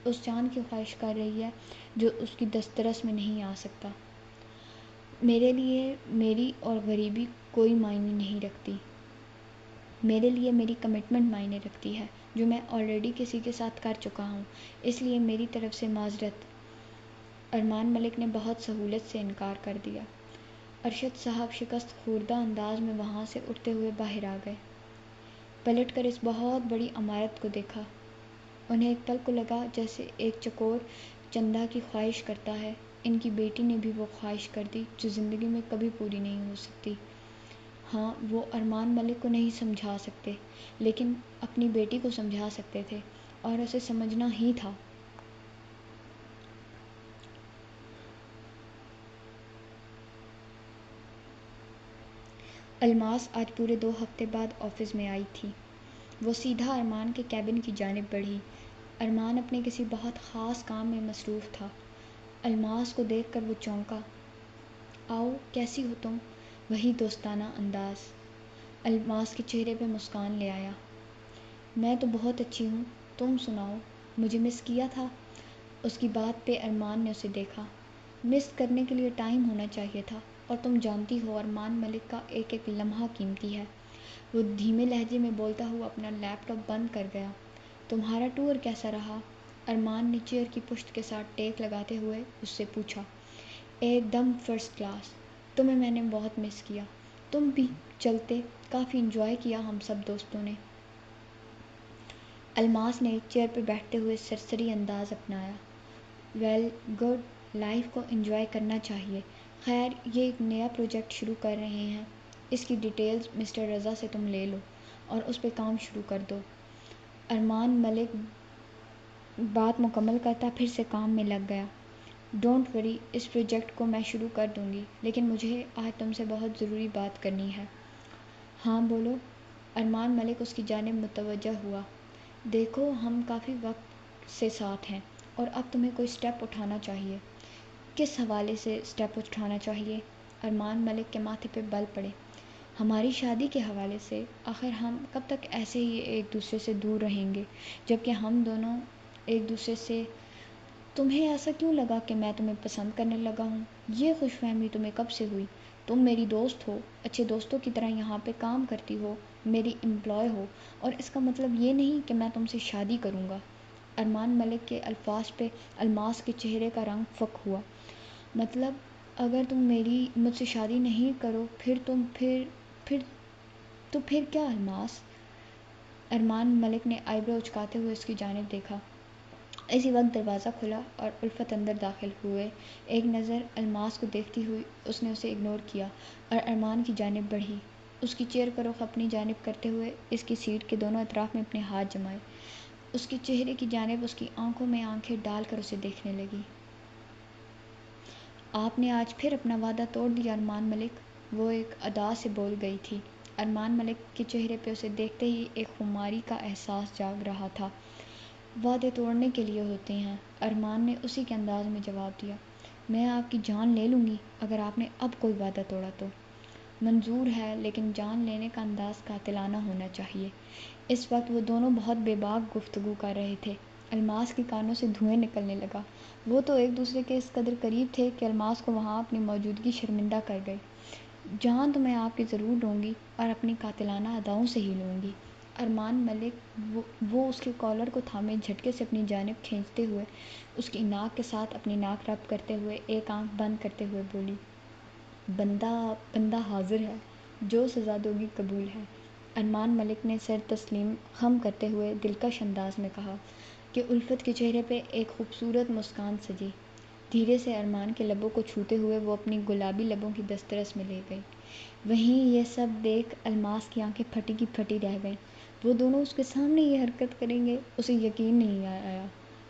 اس چاند کی خواہش کر رہی ہے جو اس کی دسترس میں نہیں آ سکتا۔ میرے لیے میری اور غریبی کوئی معنی نہیں رکھتی، میرے لیے میری کمٹمنٹ معنی رکھتی ہے جو میں آلریڈی کسی کے ساتھ کر چکا ہوں، اس لیے میری طرف سے معذرت۔ ارمان ملک نے بہت سہولت سے انکار کر دیا۔ ارشد صاحب شکست خوردہ انداز میں وہاں سے اٹھتے ہوئے باہر آ گئے۔ پلٹ کر اس بہت بڑی عمارت کو دیکھا۔ انہیں ایک پل کو لگا جیسے ایک چکور چندہ کی خواہش کرتا ہے۔ ان کی بیٹی نے بھی وہ خواہش کر دی جو زندگی میں کبھی پوری نہیں ہو سکتی۔ ہاں، وہ ارمان ملک کو نہیں سمجھا سکتے، لیکن اپنی بیٹی کو سمجھا سکتے تھے، اور اسے سمجھنا ہی تھا۔ الماس آج پورے 2 ہفتے بعد آفس میں آئی تھی۔ وہ سیدھا ارمان کے کیبن کی جانب بڑھی۔ ارمان اپنے کسی بہت خاص کام میں مصروف تھا۔ الماس کو دیکھ کر وہ چونکا۔ آؤ، کیسی ہو تم؟ وہی دوستانہ انداز الماس کے چہرے پہ مسکان لے آیا۔ میں تو بہت اچھی ہوں، تم سناؤ، مجھے مس کیا تھا؟ اس کی بات پہ ارمان نے اسے دیکھا۔ مس کرنے کے لیے ٹائم ہونا چاہیے تھا، اور تم جانتی ہو ارمان ملک کا ایک ایک لمحہ قیمتی ہے۔ وہ دھیمے لہجے میں بولتا ہوا اپنا لیپ ٹاپ بند کر گیا۔ تمہارا ٹور کیسا رہا؟ ارمان نے چیئر کی پشت کے ساتھ ٹیک لگاتے ہوئے اس سے پوچھا۔ ایک دم فرسٹ کلاس، تمہیں میں نے بہت مس کیا، تم بھی چلتے، کافی انجوائے کیا ہم سب دوستوں نے۔ الماس نے چیئر پہ بیٹھتے ہوئے سرسری انداز اپنایا۔ ویل گڈ، لائف کو انجوائے کرنا چاہیے۔ خیر، یہ ایک نیا پروجیکٹ شروع کر رہے ہیں، اس کی ڈیٹیلز مسٹر رضا سے تم لے لو اور اس پہ کام شروع کر دو۔ ارمان ملک بات مکمل کرتا پھر سے کام میں لگ گیا۔ ڈونٹ وری، اس پروجیکٹ کو میں شروع کر دوں گی، لیکن مجھے آج تم سے بہت ضروری بات کرنی ہے۔ ہاں بولو۔ ارمان ملک اس کی جانب متوجہ ہوا۔ دیکھو، ہم کافی وقت سے ساتھ ہیں اور اب تمہیں کوئی سٹیپ اٹھانا چاہیے۔ کس حوالے سے سٹیپ اٹھانا چاہیے؟ ارمان ملک کے ماتھے پہ بل پڑے۔ ہماری شادی کے حوالے سے۔ آخر ہم کب تک ایسے ہی ایک دوسرے سے دور رہیں گے جبکہ ہم دونوں ایک دوسرے سے… تمہیں ایسا کیوں لگا کہ میں تمہیں پسند کرنے لگا ہوں؟ یہ خوش فہمی تمہیں کب سے ہوئی؟ تم میری دوست ہو، اچھے دوستوں کی طرح یہاں پہ کام کرتی ہو، میری امپلائی ہو، اور اس کا مطلب یہ نہیں کہ میں تم سے شادی کروں گا۔ ارمان ملک کے الفاظ پہ الماس کے چہرے کا رنگ فک ہوا۔ مطلب اگر تم مجھ سے شادی نہیں کرو پھر کیا الماس؟ ارمان ملک نے آئی برو اچکاتے ہوئے اس کی جانب دیکھا۔ اسی وقت دروازہ کھلا اور الفت اندر داخل ہوئے۔ ایک نظر الماس کو دیکھتی ہوئی اس نے اسے اگنور کیا اور ارمان کی جانب بڑھی۔ اس کی چیئر کا رخ اپنی جانب کرتے ہوئے اس کی سیٹ کے دونوں اطراف میں اپنے ہاتھ جمائے۔ اس کے چہرے کی جانب اس کی آنکھوں میں آنکھیں ڈال کر اسے دیکھنے لگی۔ آپ نے آج پھر اپنا وعدہ توڑ دیا ارمان ملک، وہ ایک ادا سے بول گئی تھی۔ ارمان ملک کے چہرے پہ اسے دیکھتے ہی ایک خماری کا احساس جاگ رہا تھا۔ وعدے توڑنے کے لیے ہوتے ہیں، ارمان نے اسی کے انداز میں جواب دیا۔ میں آپ کی جان لے لوں گی اگر آپ نے اب کوئی وعدہ توڑا تو۔ منظور ہے، لیکن جان لینے کا انداز قاتلانہ ہونا چاہیے۔ اس وقت وہ دونوں بہت بے باک گفتگو کر رہے تھے۔ الماس کے کانوں سے دھوئیں نکلنے لگا۔ وہ تو ایک دوسرے کے اس قدر قریب تھے کہ الماس کو وہاں اپنی موجودگی شرمندہ کر گئی۔ جان تو میں آپ کی ضرور لوں گی، اور اپنی قاتلانہ اداؤں سے ہی لوں گی۔ ارمان ملک وہ اس کے کالر کو تھامے جھٹکے سے اپنی جانب کھینچتے ہوئے اس کی ناک کے ساتھ اپنی ناک رب کرتے ہوئے ایک آنکھ بند کرتے ہوئے بولی۔ بندہ حاضر ہے، جو سزا دوگی قبول ہے۔ ارمان ملک نے سر تسلیم خم کرتے ہوئے دلکش انداز میں کہا کہ الفت کے چہرے پہ ایک خوبصورت مسکان سجی۔ دھیرے سے ارمان کے لبوں کو چھوتے ہوئے وہ اپنی گلابی لبوں کی دسترس میں لے گئی۔ وہیں یہ سب دیکھ الماس کی آنکھیں پھٹی کی پھٹی رہ گئیں۔ وہ دونوں اس کے سامنے یہ حرکت کریں گے، اسے یقین نہیں آیا۔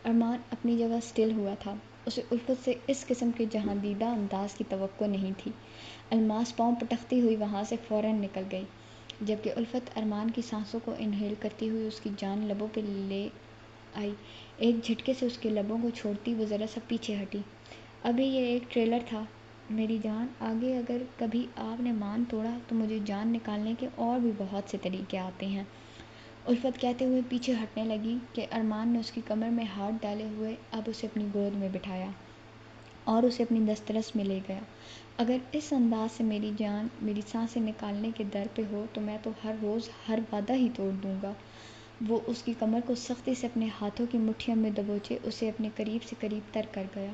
ارمان اپنی جگہ سٹل ہوا تھا، اسے الفت سے اس قسم کے جہاں دیدہ انداز کی توقع نہیں تھی۔ الماس پاؤں پٹکتی ہوئی وہاں سے فوراً نکل گئی، جبکہ الفت ارمان کی سانسوں کو انہیل کرتی ہوئی اس کی جان لبوں پہ لے آئی۔ ایک جھٹکے سے اس کے لبوں کو چھوڑتی وہ ذرا سا پیچھے ہٹی۔ ابھی یہ ایک ٹریلر تھا میری جان، آگے اگر کبھی آپ نے مان توڑا تو مجھے جان نکالنے کے اور بھی بہت سے طریقے آتے ہیں۔ الفت کہتے ہوئے پیچھے ہٹنے لگی کہ ارمان نے اس کی کمر میں ہاتھ ڈالے ہوئے اب اسے اپنی گود میں بٹھایا اور اسے اپنی دسترس میں لے گیا۔ اگر اس انداز سے میری جان میری سانسیں نکالنے کے در پہ ہو تو میں تو ہر روز ہر وعدہ ہی توڑ دوں گا۔ وہ اس کی کمر کو سختی سے اپنے ہاتھوں کی مٹھیوں میں دبوچے اسے اپنے قریب سے قریب تر کر گیا۔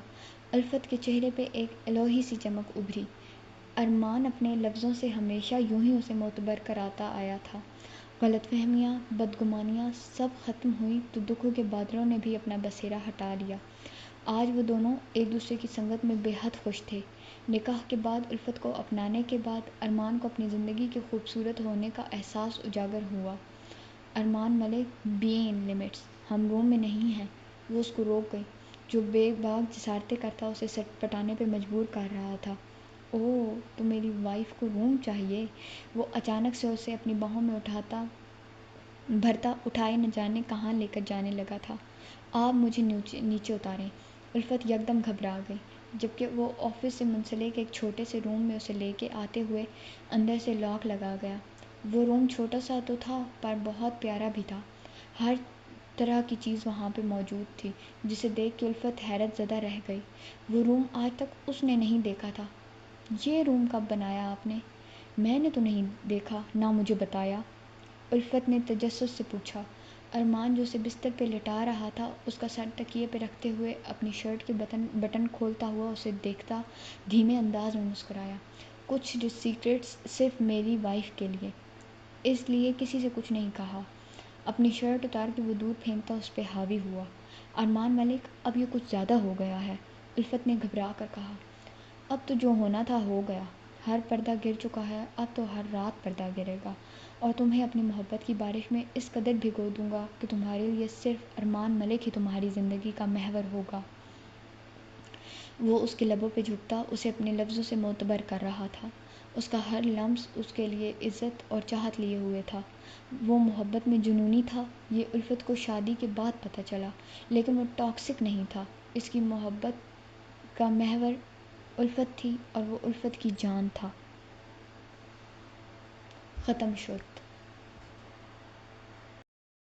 الفت کے چہرے پہ ایک الوہی سی چمک ابھری۔ ارمان اپنے لفظوں سے ہمیشہ یوں ہی اسے معتبر کراتا آیا تھا۔ غلط فہمیاں، بدگمانیاں سب ختم ہوئیں تو دکھوں کے بادلوں نے بھی اپنا بسیرا ہٹا لیا۔ آج وہ دونوں ایک دوسرے کی سنگت میں بے حد خوش تھے۔ نکاح کے بعد الفت کو اپنانے کے بعد ارمان کو اپنی زندگی کے خوبصورت ہونے کا احساس اجاگر ہوا۔ ارمان ملک، بی ان لمٹس، ہم روم میں نہیں ہیں۔ وہ اس کو روک گئی۔ جو بے باک جسارتیں کرتا اسے سٹپٹانے پہ مجبور کر رہا تھا۔ اوہ، تو میری وائف کو روم چاہیے؟ وہ اچانک سے اسے اپنی باہوں میں اٹھائے نہ جانے کہاں لے کر جانے لگا تھا۔ آپ مجھے نیچے اتاریں۔ الفت یکدم گھبرا گئی، جبکہ وہ آفس سے منسلک ایک چھوٹے سے روم میں اسے لے کے آتے ہوئے اندر سے لاک لگا گیا۔ وہ روم چھوٹا سا تو تھا پر بہت پیارا بھی تھا۔ ہر طرح کی چیز وہاں پہ موجود تھی جسے دیکھ کے الفت حیرت زدہ رہ گئی۔ وہ روم آج تک اس نے نہیں دیکھا تھا۔ یہ روم کب بنایا آپ نے؟ میں نے تو نہیں دیکھا، نہ مجھے بتایا، الفت نے تجسس سے پوچھا۔ ارمان جو اسے بستر پہ لٹا رہا تھا اس کا سر تکیے پہ رکھتے ہوئے اپنی شرٹ کے بٹن کھولتا ہوا اسے دیکھتا دھیمے انداز میں مسکرایا۔ کچھ سیکرٹس صرف میری وائف کے لیے، اس لیے کسی سے کچھ نہیں کہا۔ اپنی شرٹ اتار کے وہ دودھ پھینکتا اس پہ حاوی ہوا۔ ارمان ملک، اب یہ کچھ زیادہ ہو گیا ہے، الفت نے گھبرا کر کہا۔ اب تو جو ہونا تھا ہو گیا، ہر پردہ گر چکا ہے، اب تو ہر رات پردہ گرے گا، اور تمہیں اپنی محبت کی بارش میں اس قدر بھگو دوں گا کہ تمہارے لیے صرف ارمان ملک ہی تمہاری زندگی کا محور ہوگا۔ وہ اس کے لبوں پہ جھکتا اسے اپنے لفظوں سے معتبر کر رہا تھا۔ اس کا ہر لمس اس کے لیے عزت اور چاہت لیے ہوئے تھا۔ وہ محبت میں جنونی تھا، یہ الفت کو شادی کے بعد پتہ چلا، لیکن وہ ٹاکسک نہیں تھا۔ اس کی محبت کا محور الفت تھی اور وہ الفت کی جان تھا۔ ختم شد۔